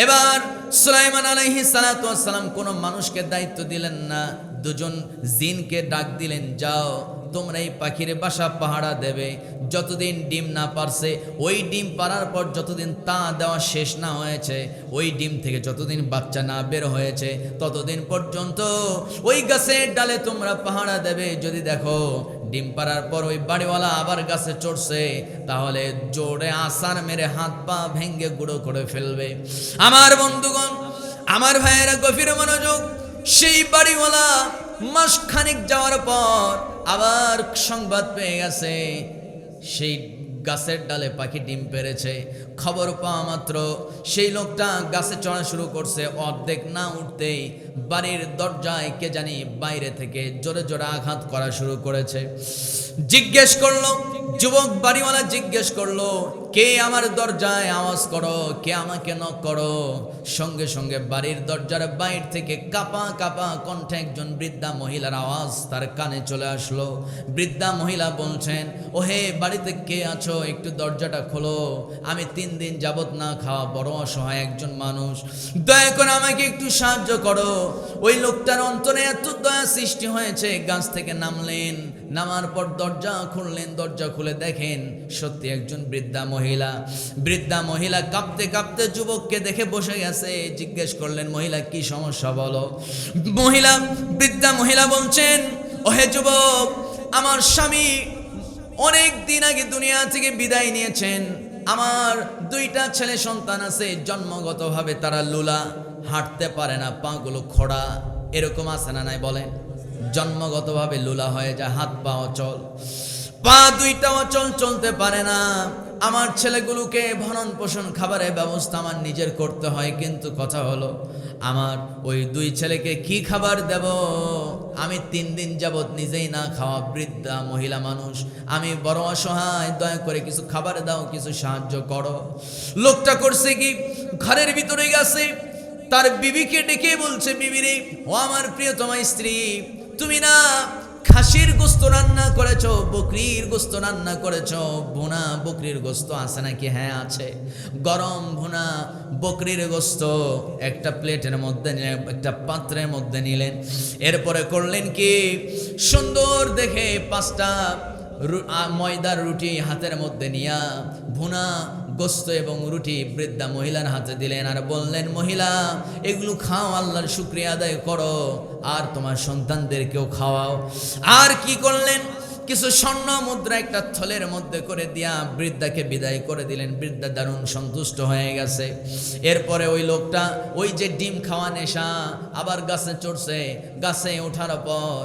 এবার সুলাইমান আলাইহিস সালাতু ওয়াস সালাম কোনো মানুষকে দায়িত্ব দিলেন না, দুজন জিনকে ডাক দিলেন, যাও তোমরা এই পাখির বাসা পাহারা দেবে, যতদিন ডিম না পারছে, ওই ডিম পারার পর যতদিন তা দেওয়া শেষ না হয়েছে, ওই ডিম থেকে যতদিন বাচ্চা না বের হয়েছে, ততদিন পর্যন্ত ওই গাছের ডালে তোমরা পাহারা দেবে। যদি দেখো ডিম পারার পর ওই বাড়িওয়ালা আবার গাছে চড়ছে, তাহলে জোরে আছাড় মেরে হাত পা ভেঙ্গে গুঁড়ো করে ফেলবে। আমার বন্ধুগণ, আমার ভাইয়েরা, গভীর মনোযোগ। সেই বাড়িওয়ালা মাস খানিক যাওয়ার পর আবার সংবাদ পেয়ে গেছে সেই গাছের ডালে পাখি ডিম পেড়েছে। খবর পাওয়া মাত্র সেই লোকটা গাছে চড়া শুরু করছে। অর্ধেক না উঠতেই বাড়ির দরজায় কে জানি বাইরে থেকে জোরে জোরে আঘাত করা শুরু করেছে। জিজ্ঞেস করলো, যুবক বাড়িওয়ালা জিজ্ঞেস করলো, কে আমার দরজায় আওয়াজ করো, কে আমাকে নক করো। সঙ্গে সঙ্গে বাড়ির দরজার বাইরে থেকে কাঁপা কাঁপা কণ্ঠে একজন বৃদ্ধা মহিলার আওয়াজ তার কানে চলে আসলো। বৃদ্ধা মহিলা বলছেন, ও হে, বাড়িতে কে আছো, একটু দরজাটা খোলো, আমি 3 দিন যাবত না খাওয়া বড় অসহায় একজন মানুষ, দয়া করে আমাকে একটু সাহায্য করো। ওই লোকটার অন্তরে এত দয়া সৃষ্টি হয়েছে, গাছ থেকে নামলেন, নামার পর দরজা খুললেন, দরজা খুলে দেখেন সত্যি একজন বৃদ্ধা মহিলা। বৃদ্ধা মহিলা কাঁপতে কাঁপতে যুবককে দেখে বসে গেছে। জিজ্ঞেস করলেন, মহিলা কি সমস্যা বলো। বৃদ্ধা মহিলা বলছেন, ওহে যুবক, আমার স্বামী অনেক দিন আগে দুনিয়া থেকে বিদায় নিয়েছেন। আমার 2টা ছেলে সন্তান আছে, জন্মগতভাবে তারা লুলা, হাঁটতে পারে না, পাগুলো খোড়া, এরকম আছে না নাই বলেন? জন্মগতভাবে লুলা হয়ে যায়, হাত পা অচল, পা 2টা অচল, চলতে পারে না। আমার ছেলেগুলোকে ভরণ পোষণ খাবারের ব্যবস্থা আমার নিজের করতে হয়, কিন্তু কথা হলো আমার ওই 2 ছেলেকে কি খাবার দেব? আমি 3 দিন যাবত নিজেই না খাওয়া বৃদ্ধা মহিলা মানুষ, আমি বড় অসহায়, দয়া করে কিছু খাবার দাও, কিছু সাহায্য করো। লোকটা করছে কি, ঘরের ভিতরে গেছে, তার বিবিকে ডেকে বলছে, বিবিরে, ও আমার প্রিয়তমা স্ত্রী, তুমি না খাসির গোস্ত রান্না করেছো, বকরির গোস্ত রান্না করেছো, ভুনা বকরির গোস্ত আছে নাকি? হ্যাঁ আছে। গরম ভুনা বকরির গোস্ত একটা প্লেটের মধ্যে নিলেন, একটা পাত্রের মধ্যে নিলেন। এরপরে করলেন কি, সুন্দর দেখে 5টা ময়দার রুটি হাতের মধ্যে নিয়া ভুনা গোস্ত এবং রুটি বৃদ্ধা মহিলার হাতে দিলেন, আর বললেন, মহিলা, এগুলো খাও, আল্লাহর শুকরিয়া আদায় করো, আর তোমার সন্তানদেরকেও খাওয়াও। আর কি করলেন, কিছু স্বর্ণ মুদ্রা একটা থলের মধ্যে করে দিয়া বৃদ্ধাকে বিদায় করে দিলেন। বৃদ্ধা দারুণ সন্তুষ্ট হয়ে গেছে। এরপরে ওই লোকটা ওই যে ডিম খাওয়া নেশা, আবার গাছে চড়ছে। গাছে ওঠার পর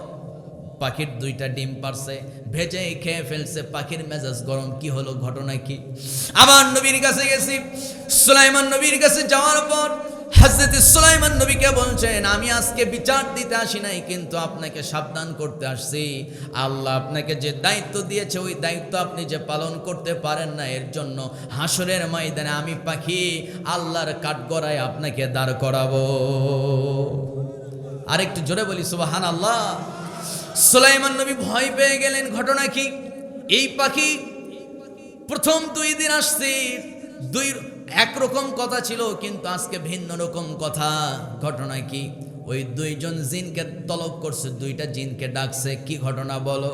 পাখির 2টা ডিম পারছে, ভেজে খেয়ে ফেলছে। পাখির মেজাজ গরম, কি হলো, ঘটনা কি? আবার নবীর কাছে গেছি। সুলাইমান নবীর কাছে যাওয়ার পর হযরত সুলাইমান নবীকে বলছেন, আমি আজকে বিচার দিতে আসি নাই, কিন্তু আপনাকে সাবধান করতে আসছি। আল্লাহ আপনাকে যে দায়িত্ব দিয়েছে, ওই দায়িত্ব আপনি যে পালন করতে পারেন না, এর জন্য হাসরের ময়দানে আমি পাখি আল্লাহর কাঠগড়ায় আপনাকে দাঁড় করাবো। আরেকটু জোরে বলি সুবহানাল্লাহ। সুলাইমান নবী ভয় পেয়ে গেলেন। ঘটনা কি? এই পাখি প্রথম 2 দিন আসছে, একরকম কথা ছিল, কিন্তু আজকে ভিন্ন রকম কথা। ঘটনা কি? ওই 2জন জিনকে তলব করছে, 2টা জিনকে ডাকছে। কি ঘটনা বলো?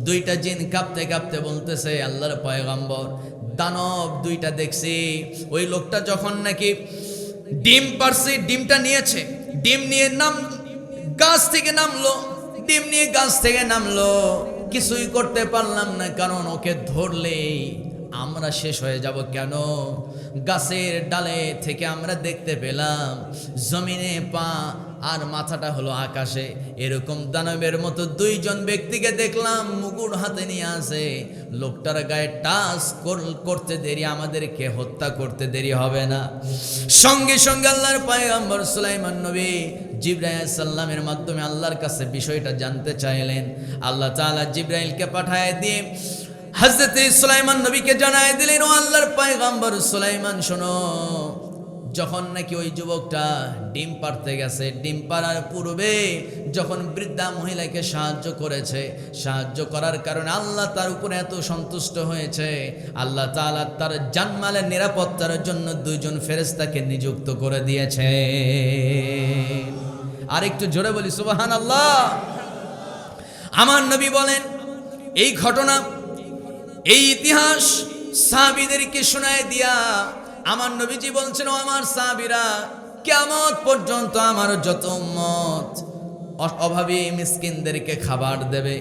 2টা জিন কাঁপতে কাঁপতে বলতেছে, আল্লাহর পয়গম্বর, দানব 2টা দেখছি। ওই লোকটা যখন নাকি ডিম পারছে, ডিমটা নিয়েছে, ডিম নিয়ে গাছ থেকে নামলো, ডিম নিয়ে গাছ থেকে নামলো। কিছুই করতে পারলাম না, কারণ ওকে ধরলেই আমরা শেষ হয়ে যাব। কেন? গাছের ডালে থেকে আমরা দেখতে পেলাম জমিনে পা আর মাথাটা হলো আকাশে। এরকম দানবের মতো 2জন ব্যক্তিকে দেখলাম, মুকুট হাতে নিয়ে আছে। লোকটার গায়ে টাচ করতে দেরি, আমাদেরকে হত্যা করতে দেরি হবে না। সঙ্গে সঙ্গে আল্লাহর পয়গম্বর সুলাইমান নবী জিবরাইল আলাইহিস সালামের মাধ্যমে আল্লাহর কাছে বিষয়টা জানতে চাইলেন। আল্লাহ তাআলা জিবরাইলকে পাঠায় দিয়ে হযরত সুলাইমান নবীকে জানায় দিলেন, ও আল্লাহর পয়গম্বর সুলাইমান, শোনো, যখন নাকি ওই যুবকটা ডিম পাড়তে গেছে, ডিম পাড়ার পূর্বে যখন বৃদ্ধা মহিলাকে সাহায্য করেছে, সাহায্য করার কারণে আল্লাহ তার উপরে এত সন্তুষ্ট হয়েছে, আল্লাহ তাআলা তার জানমালের নিরাপত্তার জন্য 2জন ফেরেশতাকে নিযুক্ত করে দিয়েছে। আরেকটু জোরে বলি সুবহানাল্লাহ। আমার নবী বলেন, এই ঘটনা, এই ইতিহাস সাহাবীদেরকে শোনায় দিয়া আমার নবীজি বলছেন, ও আমার সাহাবীরা, কিয়ামত পর্যন্ত আমার যত উম্মত অভাবী মিসকিনদেরকে খাবার দেবে।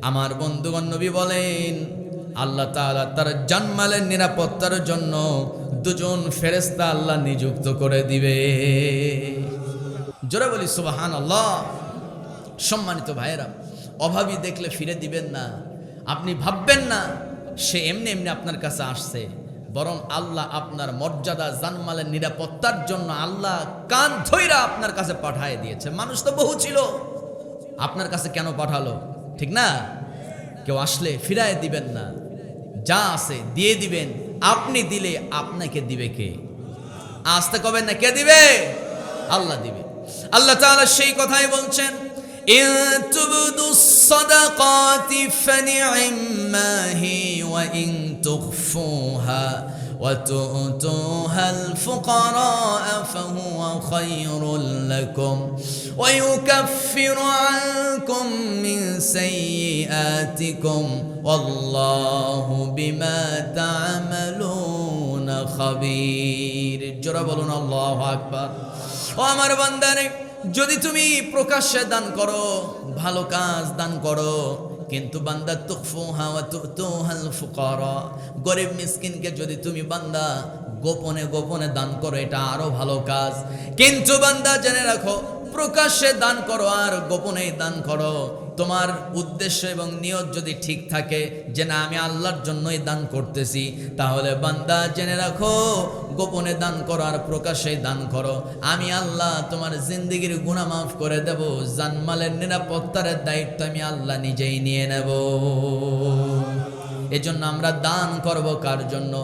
আমার বন্ধুগণ, নবী বলেন, আল্লাহ তাআলা তার জানমালের নিরাপত্তার জন্য 2জন ফেরেশতা আল্লাহ নিযুক্ত করে দিবে। জোরে বলি সুবহানাল্লাহ। সম্মানিত ভাইয়েরা, অভাবী দেখলে ফিরে দিবেন না। আপনি ভাববেন না সে এমনি এমনি আপনার কাছে আসছে, বরং আল্লাহ আপনার মর্যাদা, জানমালের নিরাপত্তার জন্য আল্লাহ কান ধইরা আপনার কাছে পাঠায় দিয়েছে। মানুষ তো বহু ছিল, আপনার কাছে কেন পাঠালো? ঠিক না? কেউ আসলে ফিরায় দিবেন না, যা আছে দিয়ে দিবেন। আপনি দিলে আপনাকে দিবে কে? আসতে কবেন না, কে দিবে? আল্লাহ দিবে। আল্লাহ তাআলা সেই কথাই বলছেন, إن تبدوا الصدقات فنعما هي وإن تخفوها وتؤتوها الفقراء فهو خير لكم ويكفر عنكم من سيئاتكم والله بما تعملون خبير। জোরে বলুন আল্লাহু আকবার। ও আমার বান্দারে, যদি তুমি প্রকাশ্যে দান করো, ভালো কাজ দান করো, কিন্তু বান্দা তুখফুহা ওয়া তুতুহাল ফুকারা, গরিব মিসকিনকে যদি তুমি বান্দা গোপনে গোপনে দান করো, এটা আরো ভালো কাজ। কিন্তু বান্দা জেনে রাখো, প্রকাশ্যে দান করো আর গোপনে দান করো, তোমার উদ্দেশ্য এবং নিয়ত যদি ঠিক থাকে যে না আমি আল্লাহর জন্যই দান করতেছি, তাহলে বান্দা জেনে রাখো, গোপনে দান করো আর প্রকাশ্যে দান করো, আমি আল্লাহ তোমার জিন্দেগির গুনাহ মাফ করে দেব। জানমালের নিরাপত্তার দায়িত্ব আমি আল্লাহ নিজেই নিয়ে নেব। এজন্য আমরা দান করব কার জন্য?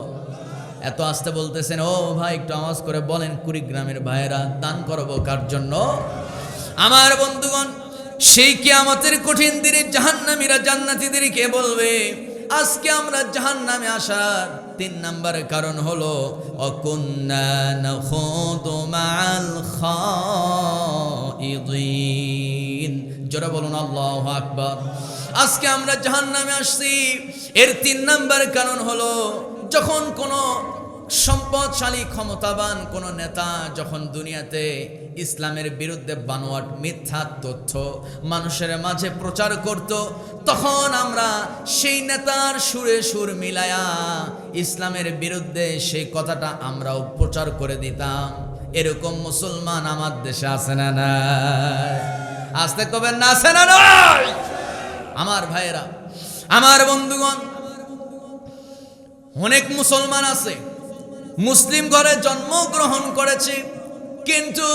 এত আসতে বলতেছেন, ও ভাই একটু আওয়াজ করে বলেন, কুড়িগ্রামের ভাইয়েরা, দান করব কার জন্য? আমার বন্ধুগণ, সেই কিয়ামতের কঠিন দিনে জাহান্নামীরা জান্নাতীদেরকে বলবে, আজকে আমরা জাহান্নামে আসার 3 নাম্বার কারণ হলো অকুন্না নাখুদু মাআল খাইদিন। জোরে বলুন আল্লাহু আকবার। আজকে আমরা জাহান্নামে আসছি, এর 3 নাম্বার কারণ হলো, যখন কোনো সম্পদশালী ক্ষমতাবান কোন নেতা যখন দুনিয়াতে ইসলামের বিরুদ্ধে বানোয়াট মিথ্যা তথ্য মানুষের মাঝে প্রচার করত, তখন আমরা সেই নেতার সুরে সুর মিলায়া ইসলামের বিরুদ্ধে সেই কথাটা আমরাও প্রচার করে দিতাম। এরকম মুসলমান আমার দেশে আছে না নাই? আস্তে কবেন না, আছে না নয়? আমার ভাইয়েরা, আমার বন্ধুগণ, অনেক মুসলমান আছে, মুসলিম ঘরে জন্মগ্রহণ করেছে, কিন্তু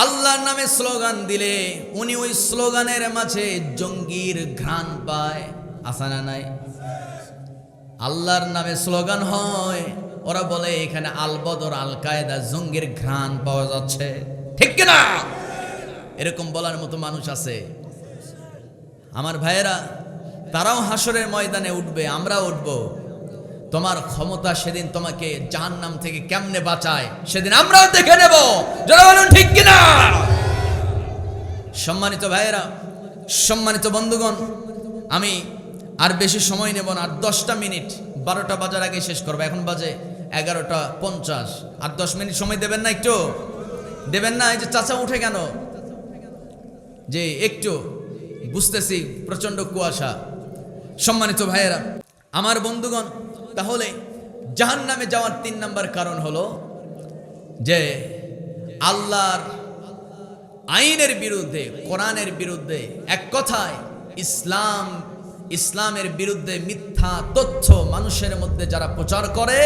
আল্লাহর নামে স্লোগান দিলে উনি ওই স্লোগানের মাঝে জঙ্গির ঘ্রাণ পায়। আছে না নাই? আল্লাহর নামে স্লোগান হয়, ওরা বলে এখানে আল বদর, আল কায়দা, জঙ্গির ঘ্রাণ পাওয়া যাচ্ছে। ঠিক কিনা? এরকম বলার মতো মানুষ আছে। আমার ভাইয়েরা, তারাও হাসরের ময়দানে উঠবে, আমরাও উঠব। তোমার ক্ষমতা সেদিন তোমাকে জাহান্নাম থেকে কেমনে বাঁচায় সেদিন আমরাও দেখে নেব। যারা বলুন ঠিক কিনা? সম্মানিত ভাইয়েরা, সম্মানিত বন্ধুগণ, আমি আর বেশি সময় নেব না, আর 10টা মিনিট, 12টা বাজার আগে শেষ করবো। এখন বাজে 11:50। আর 10 মিনিট সময় দেবেন না? একটু দেবেন না? এই যে চাচা উঠে কেন? যে একটু বুঝতেছি প্রচন্ড কুয়াশা। সম্মানিত ভাইয়েরা, আমার বন্ধুগণ, তাহলে জাহান্নামে যাওয়ার 3 নম্বর কারণ হলো যে আল্লাহর আইনের বিরুদ্ধে, কোরআনের বিরুদ্ধে, এক কথায় ইসলামের বিরুদ্ধে মিথ্যা তথ্য মানুষের মধ্যে যারা প্রচার করে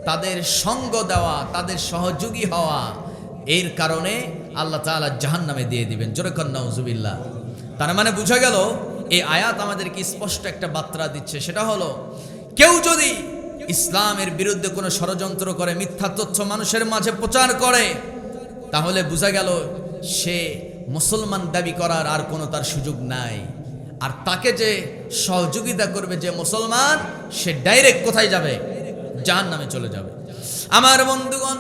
তাদের সঙ্গ দেওয়া, তাদের সহযোগী হওয়া, এর কারণে আল্লাহ তাআলা জাহান্নামে দিয়ে দিবেন। জোরে কর নাউজুবিল্লাহ। তার মানে বোঝা গেল এই আয়াত আমাদেরকে স্পষ্ট একটা বার্তা দিচ্ছে, সেটা হলো কেউ যদি ইসলামের বিরুদ্ধে কোনো ষড়যন্ত্র করে, মিথ্যা তথ্য মানুষের মাঝে প্রচার করে, তাহলে বোঝা গেল সে মুসলমান দাবি করার আর কোনো তার সুযোগ নাই। আর তাকে যে সহযোগিতা করবে যে মুসলমান, সে ডাইরেক্ট কোথায় যাবে? জাহান্নামে চলে যাবে। আমার বন্ধুগণ,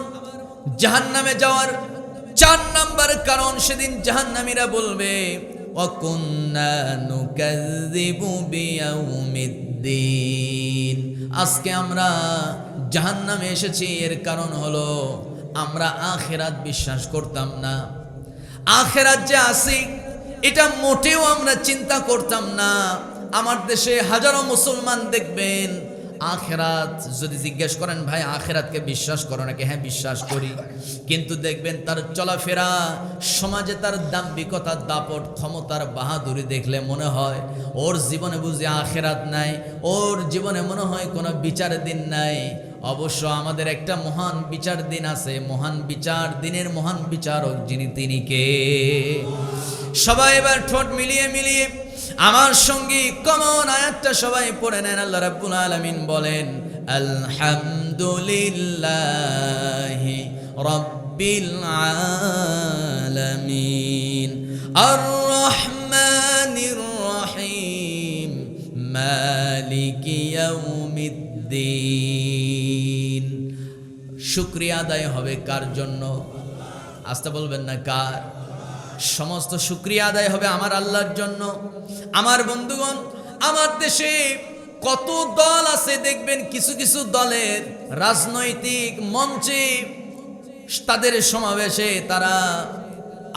জাহান্নামে যাওয়ার 4 নম্বর কারণ, সেদিন জাহান্নামীরা বলবে ওয়াকুন্না নুকাযযিবু বিয়াউমিদ্দিন, আজকে আমরা জাহান্নামে এসেছি, এর কারণ হলো আমরা আখিরাত বিশ্বাস করতাম না। আখিরাত যে আছে এটা মোটেও আমরা চিন্তা করতাম না। আমার দেশে হাজারো মুসলমান দেখবেন, আখিরাত যদি জিজ্ঞেস করেন ভাই আখিরাতকে বিশ্বাস করো নাকি? হ্যাঁ বিশ্বাস করি। কিন্তু দেখবেন তার চলাফেরা, সমাজে তার দাম্ভিকতা, দাপট, ক্ষমতার বাহাদুরি দেখলে মনে হয় ওর জীবনে বুঝি আখিরাত নাই, ওর জীবনে মনে হয় কোনো বিচার দিন নাই। অবশ্য আমাদের একটা মহান বিচার দিন আছে, মহান বিচার দিনের মহান বিচারক যিনি, তিনি কে? সবাই এবার ঠোঁট মিলিয়ে মিলিয়ে আমার সঙ্গে কমন আয়াতটা সবাই পড়ে নেন। আল্লাহ রাব্বুল আলামিন বলেন আলহামদুলিল্লাহি রাব্বিল আলামিন আর রহমানির রহিম মালিকি ইয়াউমিদ্দিন। শুকরিয়া আদায় হবে কার জন্য? আস্তে বলবেন না, কার? সমস্ত শুকরিয়া আদায় হবে আমার আল্লাহর জন্য। আমার বন্ধুগণ, আমার দেশে কত দল আছে দেখবেন, কিছু কিছু দলের রাজনৈতিক মঞ্চে তাদের সমাবেশে তারা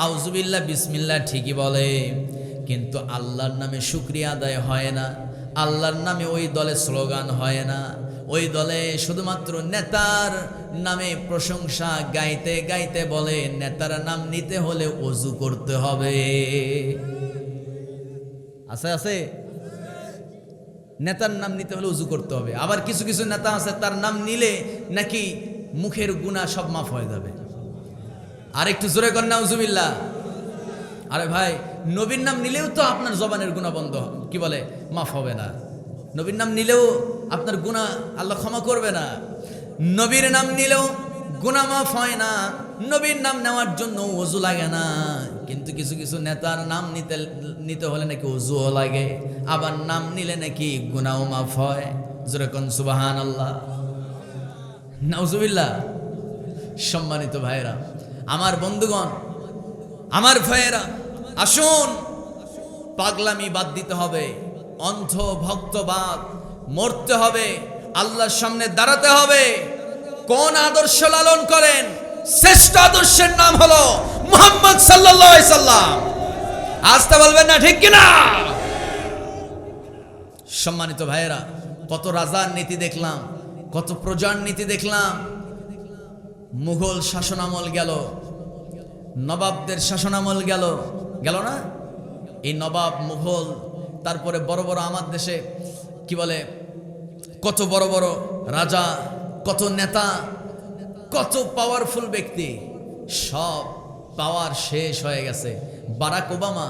আউযুবিল্লাহ বিসমিল্লাহ ঠিকই বলে, কিন্তু আল্লাহর নামে শুকরিয়া আদায় হয় না, আল্লাহর নামে ওই দলে স্লোগান হয় না। ওই দলে শুধুমাত্র নেতার নামে প্রশংসা গাইতে গাইতে বলে নেতার নাম নিতে হলে ওযু করতে হবে। আছে আছে, নেতার নাম নিতে হলে ওযু করতে হবে। আবার কিছু কিছু নেতা আছে তার নাম নিলে নাকি মুখের গুনাহ সব মাফ হয়ে যাবে। আর একটু জোরে কর নাউজুবিল্লাহ। আরে ভাই, নবীর নাম নিলেও তো আপনার জবানের গুনাহ বন্ধ, কি বলে, মাফ হবে না। নবীর নাম নিলেও আপনার গুনাহ আল্লাহ ক্ষমা করবে না। নবীর নাম নিলেও গুনাহ মাফ হয় না। নবীর নাম নেওয়ার জন্য ওযু লাগে না, কিন্তু কিছু কিছু নেতার নাম নিতে হলে নাকি ওযুও লাগে, আবার নাম নিলে নাকি গুনাহও মাফ হয়। যেরকম সুবহানাল্লাহ, নাউজুবিল্লাহ। সম্মানিত ভাইরা, আমার বন্ধুগণ, আমার ভাইয়েরা, আসুন পাগলামি বাদ দিতে হবে, অন্ধ ভক্তবাদ মরতে হবে, আল্লাহর সামনে দাঁড়াতে হবে। কোন আদর্শ লালন করেন? শ্রেষ্ঠ আদর্শের নাম হলো মুহাম্মদ সাল্লাল্লাহু আলাইহি সাল্লাম। আস্তে বলবেন না, ঠিক কিনা? সম্মানিত ভাইয়েরা, কত রাজার নীতি দেখলাম, কত প্রজার নীতি দেখলাম। মুঘল শাসনামল গেল, নবাবদের শাসনামল গেল, গেল না? এই নবাব, মুঘল, তারপরে বড় বড় আমার দেশে কি বলে কত বড় বড় রাজা, কত নেতা, কত পাওয়ারফুল ব্যক্তি, সব পাওয়ার শেষ হয়ে গেছে। বারাক ওবামা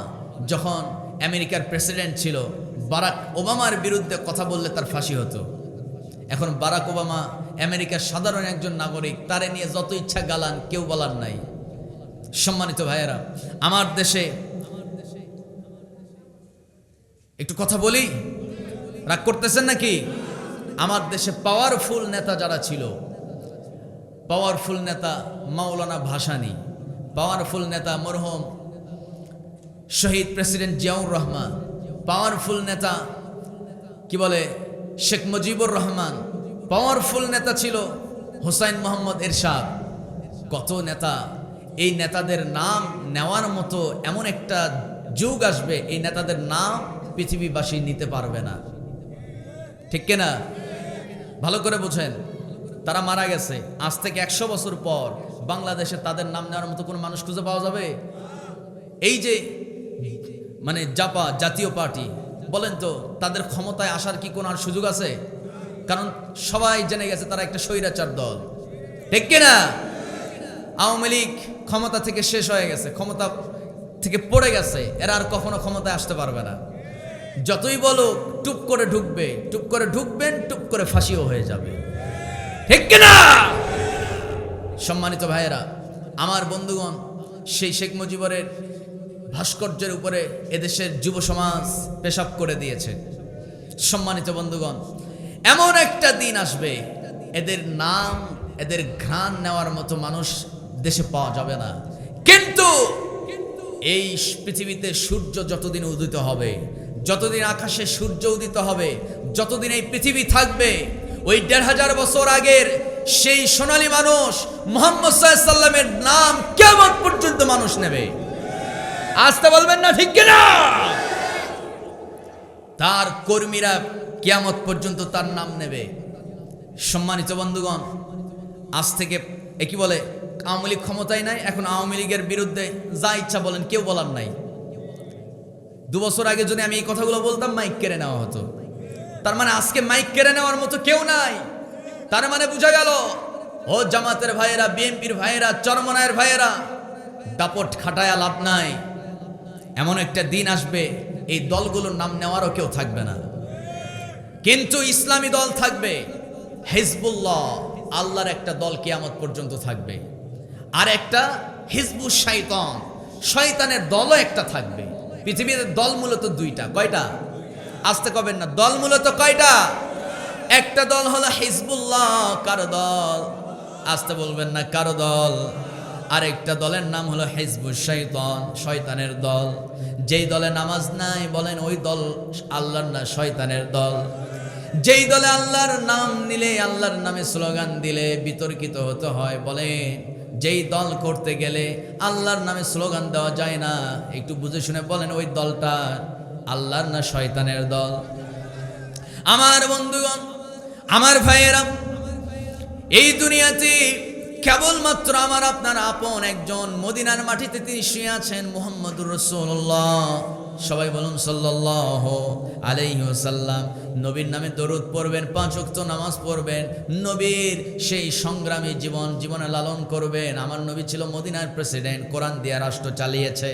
যখন আমেরিকার প্রেসিডেন্ট ছিল, বারাক ওবামার বিরুদ্ধে কথা বললে তার ফাঁসি হতো। এখন বারাক ওবামা আমেরিকার সাধারণ একজন নাগরিক, তারে নিয়ে যত ইচ্ছা গালান, কেউ বলার নাই। সম্মানিত ভাইয়েরা, আমার দেশে একটু কথা বলি, রাগ করতেছেন নাকি? আমার দেশে পাওয়ারফুল নেতা যারা ছিল, পাওয়ারফুল নেতা মাওলানা ভাসানী, পাওয়ারফুল নেতা মরহুম শহীদ প্রেসিডেন্ট জিয়াউর রহমান, পাওয়ারফুল নেতা কি বলে শেখ মুজিবুর রহমান, পাওয়ারফুল নেতা ছিল হুসাইন মোহাম্মদ এরশাদ, কত নেতা। এই নেতাদের নাম নেওয়ার মতো এমন একটা যুগ আসবে, এই নেতাদের নাম পৃথিবীবাসী নিতে পারবে না, ঠিক কিনা? ভালো করে বুঝেন, তারা মারা গেছে। আজ থেকে 100 বছর পর বাংলাদেশে তাদের নাম নেওয়ার মতো কোনো মানুষ খুঁজে পাওয়া যাবে? এই যে মানে জাতীয় পার্টি, বলেন তো তাদের ক্ষমতায় আসার কি কোনো আর সুযোগ আছে? কারণ সবাই জেনে গেছে তারা একটা স্বৈরাচার দল, ঠিক কিনা? আওয়ামী লীগ ক্ষমতা থেকে শেষ হয়ে গেছে, ক্ষমতা থেকে পড়ে গেছে, এরা আর কখনো ক্ষমতায় আসতে পারবে না। যতই বলো টুপ করে ঢুকবে, টুপ করে ঢুকবেন, টুপ করে ফাঁসিও হয়ে যাবে, ঠিক কিনা? সম্মানিত ভাইয়েরা, আমার বন্ধুগণ, সেই শেখ মুজিবুরের ভাস্কর্যের উপরে এদেশের যুব সমাজ পেশাব করে দিয়েছে। সম্মানিত বন্ধুগণ, এমন একটা দিন আসবে, এদের নাম, এদের ঘ্রাণ নেওয়ার মতো মানুষ দেশে পাওয়া যাবে না। কিন্তু এই পৃথিবীতে সূর্য যতদিন উদিত হবে, যতদিন আকাশে সূর্য উদিত হবে, যতদিন এই পৃথিবী থাকবে, ওই 1500 বছর আগের সেই সোনালী মানুষ মুহাম্মদ সাল্লাল্লাহু আলাইহি সাল্লামের নাম কিয়ামত পর্যন্ত মানুষ নেবে। আসতে বলবেন না, ঠিক কিনা? তার কর্মীরা কিয়ামত পর্যন্ত তার নাম নেবে। সম্মানিত বন্ধুগণ, আজ থেকে কি বলে আওয়ামী লীগ ক্ষমতায় নাই, এখন আওয়ামী লীগের বিরুদ্ধে যা ইচ্ছা বলেন, কেউ বলার নাই। 2 বছর আগে যদি আমি এই কথাগুলো বলতাম, মাইক কেড়ে নেওয়া হতো। তার মানে আজকে মাইক কেড়ে নেওয়ার মতো কেউ নাই। তার মানে বোঝা গেল, ও জামাতের ভাইয়েরা, বিএনপির ভাইয়েরা, চরমনায়ের ভাইয়েরা, দাপট খাটায়া লাভ নাই। এমন একটা দিন আসবে, এই দলগুলোর নাম নেওয়ারও কেউ থাকবে না, কিন্তু ইসলামী দল থাকবে। হিজবুল্লাহ, আল্লাহর একটা দল কিয়ামত পর্যন্ত থাকবে, আর একটা হিজবুশ শাইতান, শয়তানের দলও একটা থাকবে। পৃথিবীতে দল মূলত 2টা। কয়টা? আসতে কবেন না, দল মূলত কয়টা? একটা দল হলো হিজবুল্লাহ, কারো দল, আসতে বলবেন না, কারো দল। আরেকটা দলের নাম হলো হিজবুশ শাইতান, শয়তানের দল। যেই দলে নামাজ নাই, বলেন ওই দল আল্লাহর না শয়তানের দল। যেই দলে আল্লাহর নাম নিলে, আল্লাহর নামে স্লোগান দিলে বিতর্কিত হতে হয়, বলেন যেই দল করতে গেলে আল্লাহর নামে স্লোগান দেওয়া যায় না, একটু বুঝে শুনে বলেন ওই দলটা আল্লাহর না শয়তানের দল? আমার বন্ধুগণ, আমার ভাইয়েরা, এই দুনিয়াতে কেবলমাত্র আমার আপনার আপন একজন, মদিনার মাটিতে তিনি শুয়ে আছেন, মুহাম্মদুর রাসূলুল্লাহ। সবাই বলুন সাল্লাল্লাহু আলাইহি ওয়াসাল্লাম। নবীর নামে দরুদ পড়বেন, 5 ওয়াক্ত নামাজ পড়বেন, নবীর সেই সংগ্রামী জীবনে লালন করবেন। আমার নবী ছিল মদিনার প্রেসিডেন্ট, কোরআন দিয়ে রাষ্ট্র চালিয়েছে।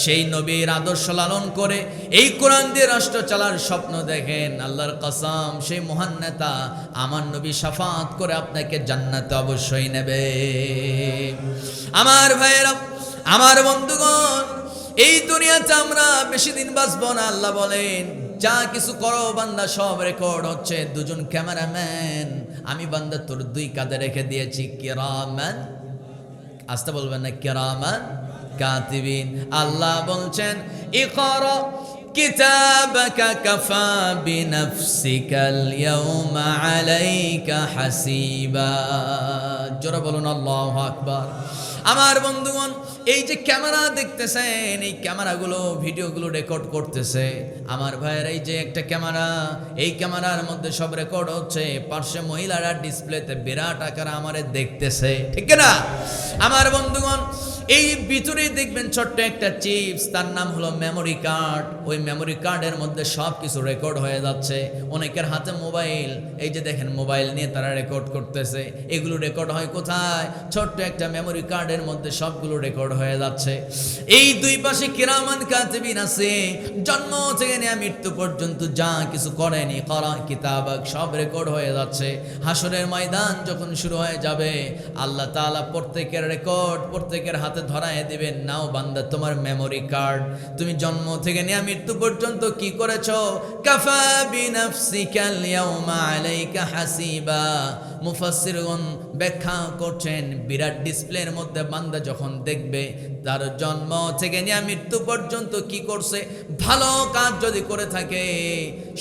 সেই নবীর আদর্শ লালন করে এই কোরআন দিয়ে রাষ্ট্র চালার স্বপ্ন দেখেন। আল্লাহর কসম, সেই মহান নেতা আমার নবী শাফাত করে আপনাকে জান্নাতে অবশ্যই নেবে। আমার ভাইয়েরা, আমার বন্ধুগণ, এই দুনিয়াতে আমরা বেশি দিন বাঁচবো না। আল্লাহ বলেন, যা কিছু করো বান্দা সব রেকর্ড হচ্ছে। 2জন ক্যামেরাম্যান আমি বান্দা তোর 2 কাঁধে রেখে দিয়েছি, কিরামান, আসতে বলবেন না, কিরামান কাতিবিন। আল্লাহ বলছেন, ইকরা কিতাবাকা কাফা বিনাফসিকাল ইয়াউমা আলাইকা হাসিবা। জোরে বলুন আল্লাহু আকবার। আমার বন্ধুগণ, এই যে ক্যামেরা দেখতেছেন, এই ক্যামেরাগুলো ভিডিওগুলো রেকর্ড করতেছে। আমার ভাইয়ের এই যে একটা ক্যামেরা, এই ক্যামেরার মধ্যে সব রেকর্ড হচ্ছে। পার্শ্বে মহিলারা ডিসপ্লেতে বিরাট আকারে আমারে দেখতেছে, ঠিক না? আমার বন্ধুগণ, এই ভিতরে দেখবেন ছোট্ট একটা চিপস, তার নাম হলো মেমোরি কার্ড। ওই মেমোরি কার্ডের মধ্যে সব কিছু রেকর্ড হয়ে যাচ্ছে। অনেকের হাতে মোবাইল, এই যে দেখেন মোবাইল নিয়ে তারা রেকর্ড করতেছে। এগুলো রেকর্ড হয় কোথায়? ছোট্ট একটা মেমোরি কার্ডের মধ্যে সবগুলো রেকর্ড হয়ে যাচ্ছে। এই দুই পাশে কিরামান কাতিবিন আছে, জন্ম থেকে নিয়ে মৃত্যু পর্যন্ত যা কিছু করেনি করা কিতাবাক সব রেকর্ড হয়ে যাচ্ছে। হাসরের ময়দান যখন শুরু হয়ে যাবে, আল্লাহ তাআলা প্রত্যেকের রেকর্ড প্রত্যেকের হাতে ধরায় দিবেন, নাও বান্দা তোমার মেমোরি কার্ড, তুমি জন্ম থেকে নিয়ে মৃত্যু পর্যন্ত কি করেছো। কাফা বিনাফসিকাল ইয়াউমা আলাইকা হাসিবা। মুফাসসিরগণ ব্যাখ্যা করছেন, বিরাট ডিসপ্লের মধ্যে বান্দা যখন দেখবে তার জন্ম থেকে নিয়ে মৃত্যু পর্যন্ত কি করছে, ভালো কাজ যদি করে থাকে,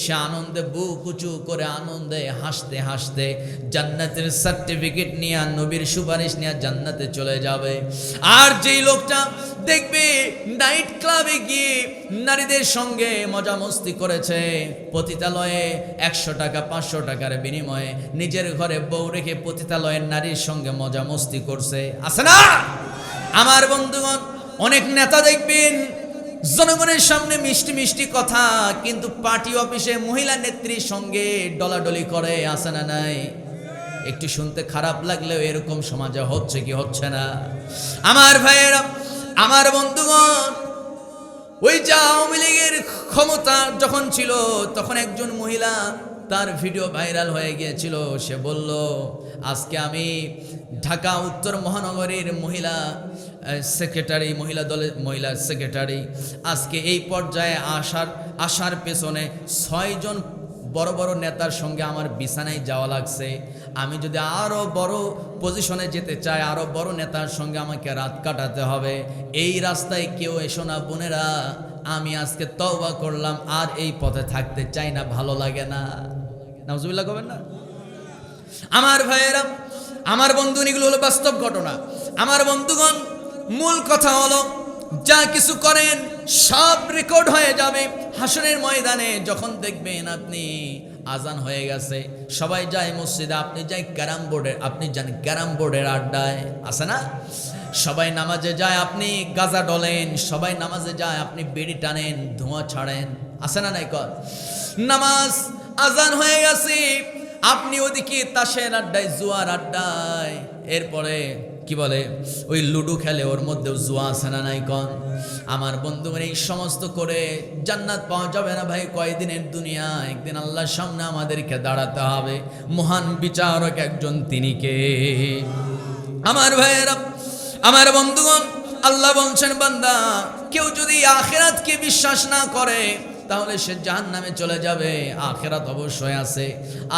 সে আনন্দে বুক উঁচু করে আনন্দে হাসতে হাসতে জান্নাতের সার্টিফিকেট নিয়ে নবীর সুপারিশ নিয়ে জান্নাতে চলে যাবে। আর যেই লোকটা দেখবে নাইট ক্লাবে গিয়ে নারীদের সঙ্গে মজা মস্তি করেছে, পতিতালয়ে 100 টাকা 500 টাকার বিনিময়ে নিজের ঘরে বউ রেখে পতিতালয়ের নারীর সঙ্গে মজা মস্তি করছে, আছে না আমার বন্ধুগণ? অনেক নেতা দেখবেন জনগণের সামনে মিষ্টি মিষ্টি কথা, কিন্তু পার্টি অফিসে মহিলা নেত্রীর সঙ্গে ডলাডলি করে, আছে না নাই? একটু শুনতে খারাপ লাগলেও এরকম সমাজে হচ্ছে কি হচ্ছে না? আমার ভাইয়েরা, আমার বন্ধুগণ, ওই যে আওয়ামী লীগের ক্ষমতা যখন ছিল তখন একজন মহিলা, তার ভিডিও ভাইরাল হয়ে গিয়েছিল। সে বলল, আজকে আমি ঢাকা উত্তর মহানগরীর মহিলা সেক্রেটারি, মহিলা দলের মহিলা সেক্রেটারি, আজকে এই পর্যায়ে আসার পেছনে 6 জন বড় বড় নেতার সঙ্গে আমার বিছানায় যাওয়া লাগছে। আমি যদি আরও বড় পজিশনে যেতে চাই, আরও বড় নেতার সঙ্গে আমাকে রাত কাটাতে হবে। এই রাস্তায় কেউ এসো না বোনেরা, আমি আজকে তওবা করলাম, আর এই পথে থাকতে চাই না, ভালো লাগে না। নাউজুবিল্লাহ করবেন না? আমার ভাইয়েরা, আমার বন্ধু, এগুলো হলো বাস্তব ঘটনা। আমার বন্ধুগণ, মূল কথা হলো যা কিছু করেন সব রেকর্ড হয়ে যাবে হাসরের ময়দানে। যখন দেখবেন আপনি আজান হয়ে গেছে, সবাই যায় মসজিদে, আপনি যাই ক্যারাম বোর্ডে, আপনি যান ক্যারাম বোর্ডের আড্ডায়, আছে না? সবাই নামাজে যায়, আপনি গাজা ডলেন, সবাই নামাজে যায়, আপনি বিড়ি টানেন, ধোঁয়া ছাড়েন, আছে না নাই? কর নামাজ আজান হয়ে গেছে, আপনি ওদিকে তাসের আড্ডায়, জুয়ার আড্ডায়, এরপরে কি বলে ওই লুডু খেলে, ওর মধ্যেও জুয়া আছে না নাই? কন আমার বন্ধুগণ, এই সমস্ত করে জান্নাত পাওয়া যাবে না ভাই। কয়দিনের দুনিয়া, একদিন আল্লাহর সামনে আমাদেরকে দাঁড়াতে হবে। মহান বিচারক একজন, তিনি কে? আমার ভাইয়েরা, আমার বন্ধুগণ, আল্লাহ বলছেন, বান্দা কেউ যদি আখিরাতকে বিশ্বাস না করে তাহলে সে জাহান্নামে চলে যাবে। আখিরাত অবশ্যই আছে।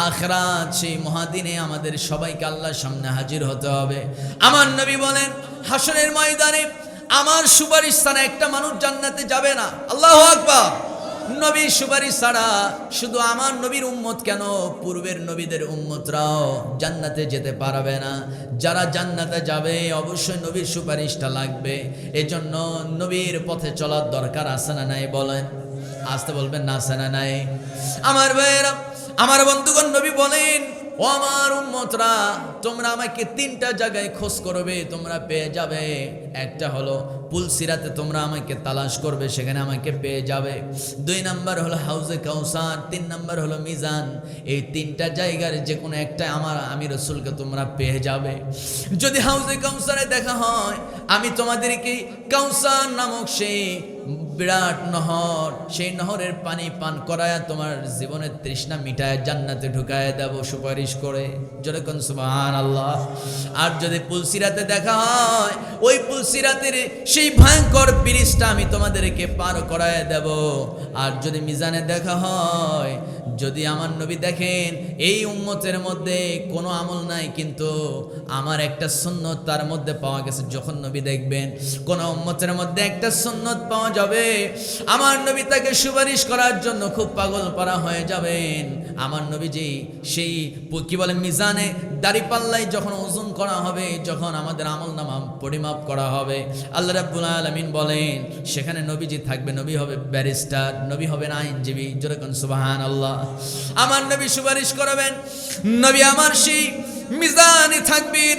আখিরাত সেই মহাদিনে আমাদের সবাইকে আল্লাহর সামনে হাজির হতে হবে। আমার নবী বলেন, হাসরের ময়দানে আমার সুপারিশ ছাড়া একটা মানুষ জান্নাতে যাবে না। আল্লাহু আকবার। নবীর সুপারিশ ছাড়া শুধু আমার নবীর উম্মত কেন, পূর্বের নবীদের উম্মতরাও জান্নাতে যেতে পারবে না। যারা জান্নাতে যাবে অবশ্যই নবীর সুপারিশটা লাগবে। এজন্য নবীর পথে চলার দরকার আছে না নাই? বলেন, আসতে বলবেন না, আছে না নাই? আমার ভাইয়েরা, আমার বন্ধুগণ, নবী বলেন, ও আমার উম্মতরা, তোমরা আমাকে 3টা জায়গায় খোঁজ করবে, তোমরা পেয়ে যাবে। একটা হলো পুলসিরাতে তোমরা আমাকে তালাশ করবে, সেখানে আমাকে পেয়ে যাবে। 2 নাম্বার হলো হাউজে কাউসার, 3 নাম্বার হলো মিজান। এই 3টা জায়গার যে কোনো একটা আমি রাসূলকে তোমরা পেয়ে যাবে। যদি হাউজে কাউসারে দেখা হয়, আমি তোমাদেরকে কাউসার নামক সেই বিরাট নহর, সেই নহরের পানি পান করায় তোমার জীবনের তৃষ্ণা মিটায় জান্নাতে ঢুকায় দেব সুপারিশ করে। জোরে কোন সুবহানাল্লাহ। আর যদি পুলসিরাতে দেখা হয়, ওই পুলসিরাতের সেই ভয়ঙ্কর ব্রিজটা আমি তোমাদেরকে পার করায় দেব। আর যদি মিজানে দেখা হয়, যদি আমার নবী দেখেন এই উম্মতের মধ্যে কোনো আমল নাই, কিন্তু আমার একটা সুন্নত তার মধ্যে পাওয়া গেছে, যখন নবী দেখবেন কোন উম্মতের মধ্যে একটা সুন্নত পাওয়া যাবে, আমার নবী তাকে সুপারিশ করার জন্য খুব পাগল পারা হয়ে যাবেন। আমার নবীজি সেই কি বলে মিজানে দাড়িপাল্লায় যখন ওজন করা হবে, যখন আমাদের আমলনামা পরিমাপ করা হবে, আল্লাহ রাব্বুল আলামিন বলেন সেখানে নবীজি থাকবে। নবী হবে ব্যারিস্টার, নবী হবেন আইনজীবী। জোরে কোন সুবহানাল্লাহ। আমার নবী সুপারিশ করবেন, নবী আমার সেই মিজানে থাকবেন।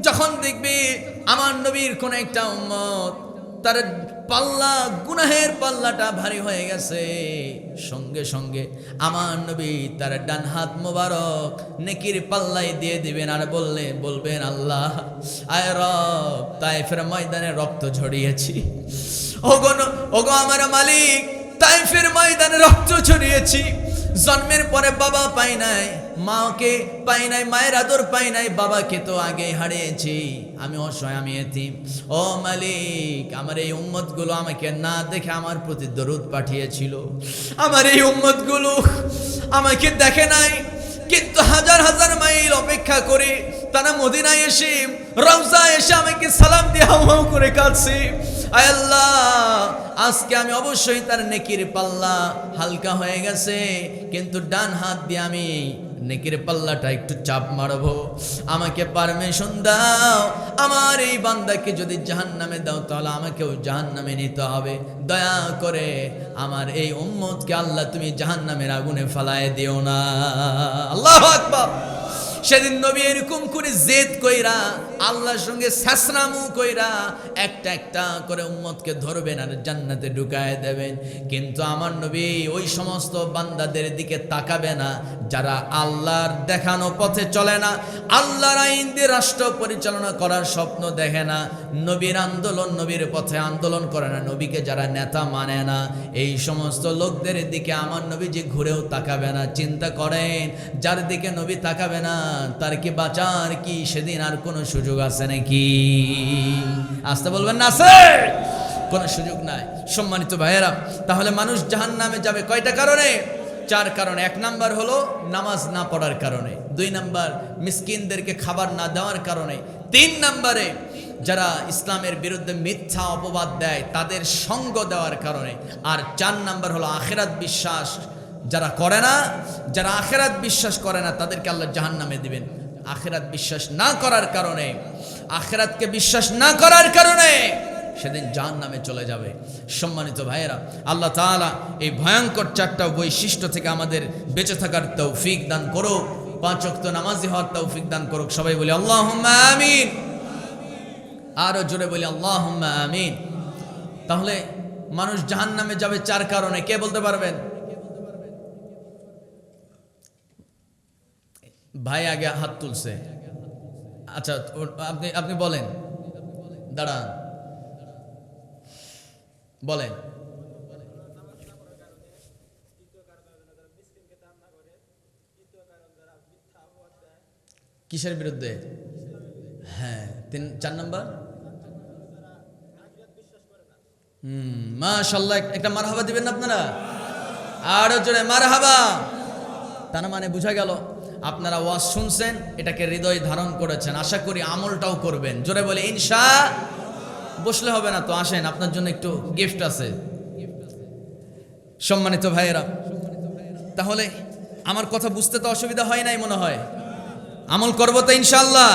যখন দেখবে আমার নবীর কোন একটা উম্মত তার পাল্লা গুনাহের পাল্লাটা ভারী হয়ে গেছে, সঙ্গে সঙ্গে আমার নবী তার ডান হাত মোবারক নেকির পাল্লাই দিয়ে দিবেন আর বলবেন আল্লাহ আয় রব তায়েফের ময়দানে রক্ত ঝরিয়েছি, ওগো আমার মালিক তায়েফের ময়দানে রক্ত ঝরিয়েছি, জন্মের পরে বাবা পাই নাই, মাকে পাই নাই, মায়ের আদর পাই নাই, বাবাকে তো আগে হারিয়েছি, আমি অসহায়, আমি এতিম। ও মালিক আমার এই উম্মতগুলো আমাকে না দেখে আমার প্রতি দরুদ পাঠিয়েছিল, আমার এই উম্মতগুলো আমাকে দেখে নাই, কিন্তু হাজার হাজার মাইল অপেক্ষা করে তারা মদিনায় এসে রওজা এসে আমাকে সালাম দিয়ে হাউ হাউ করে কাঁদছে। আয় আল্লাহ আজকে আমি অবশ্যই তার নেকির পাল্লা হালকা হয়ে গেছে, কিন্তু ডান হাত দিয়ে আমি নেকির পাল্লাটা একটু চাপ মারবো, আমাকে পারমিশন দাও, আমার এই বান্দাকে যদি জাহান্নামে দাও তাহলে আমাকেও জাহান্নামে নিতে হবে, দয়া করে আমার এই উম্মতকে আল্লাহ তুমি জাহান্নামের আগুনে ফালায় দিও না। আল্লাহু আকবার। সেদিন নবী এরকম করে জেদ কইরা আল্লাহর সঙ্গে সাসরামু কইরা একটা একটা করে উম্মতকে ধরবেন আর জান্নাতে ঢুকায় দেবেন, কিন্তু আমার নবী ওই সমস্ত বান্দাদের দিকে তাকাবে না যারা আল্লাহর দেখানো পথে চলে না, আল্লাহর আইন দিয়ে রাষ্ট্র পরিচালনা করার স্বপ্ন দেখে না, নবীর আন্দোলন নবীর পথে আন্দোলন করে না, নবীকে যারা নেতা মানে না, এই সমস্ত লোকদের দিকে আমার নবী যে ঘুরেও তাকাবে না। চিন্তা করেন যার দিকে নবী তাকাবে না তার কি বাঁচার কি সেদিন আর কোনো সুযোগ আছে নাকি? আসতে বলবেন না, আছে কোনো সুযোগ নাই। সম্মানিত ভাইয়েরা, তাহলে মানুষ জাহান্নামে যাবে কয়টা কারণে? 4 কারণে। 1 নাম্বার হলো নামাজ না পড়ার কারণে, 2 নাম্বার মিসকিনদেরকে খাবার না দেওয়ার কারণে, 3 নাম্বারে যারা ইসলামের বিরুদ্ধে মিথ্যা অপবাদ দেয় তাদের সঙ্গ দেওয়ার কারণে, আর 4 নাম্বার হলো আখিরাত বিশ্বাস যারা করে না, যারা আখিরাত বিশ্বাস করে না তাদেরকে আল্লাহ জাহান্নামে দিবেন। আখিরাত বিশ্বাস না করার কারণে, আখিরাতকে বিশ্বাস না করার কারণে সেদিন জাহান্নামে চলে যাবে। সম্মানিত ভাইয়েরা, আল্লাহ তাআলা এই ভয়ঙ্কর 4টা বৈশিষ্ট্য থেকে আমাদের বেঁচে থাকার তৌফিক দান করুক, 5 ওয়াক্ত নামাজি হওয়ার তৌফিক দান করুক। সবাই বলি আল্লাহুম্মা আমিন। আরো জোরে বলি আল্লাহুম্মা আমিন। তাহলে মানুষ জাহান্নামে যাবে 4 কারণে, কে বলতে পারবেন? ভাই আগে হাত তুলছে, আচ্ছা আপনি বলেন, দাঁড়ান বলেন। কিসের বিরুদ্ধে? হ্যাঁ, 4 নাম্বার। মাশাআল্লাহ, একটা মারহাবা দিবেন না আপনারা? আরো জোরে মারহাবা। তার মানে বোঝা গেল আপনারা ওয়াজ শুনছেন, এটাকে হৃদয় ধারণ করেছেন, আশা করি আমলটাও করবেন। জোরে বলে ইনশাআল্লাহ। বসলে হবে না তো, আসেন, আপনার জন্য একটু গিফট আছে। সম্মানিত ভাইয়েরা, তাহলে আমার কথা বুঝতে তো অসুবিধা হয় নাই মনে হয়, আমল করবো তো ইনশাআল্লাহ।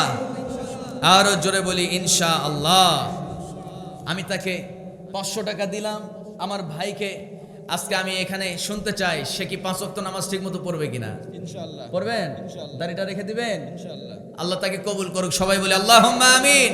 আরো জোরে বলি ইনশাআল্লাহ। আমি তাকে 500 টাকা দিলাম, আমার ভাইকে আজকে আমি এখানে শুনতে চাই সে কি 5 ওয়াক্ত নামাজ ঠিক মতো পড়বে কিনা। ইনশাআল্লাহ পড়বেন, দাড়িটা রেখে দিবেন, ইনশাআল্লাহ। আল্লাহ তাকে কবুল করুক। সবাই বলে আল্লাহুম্মা আমিন।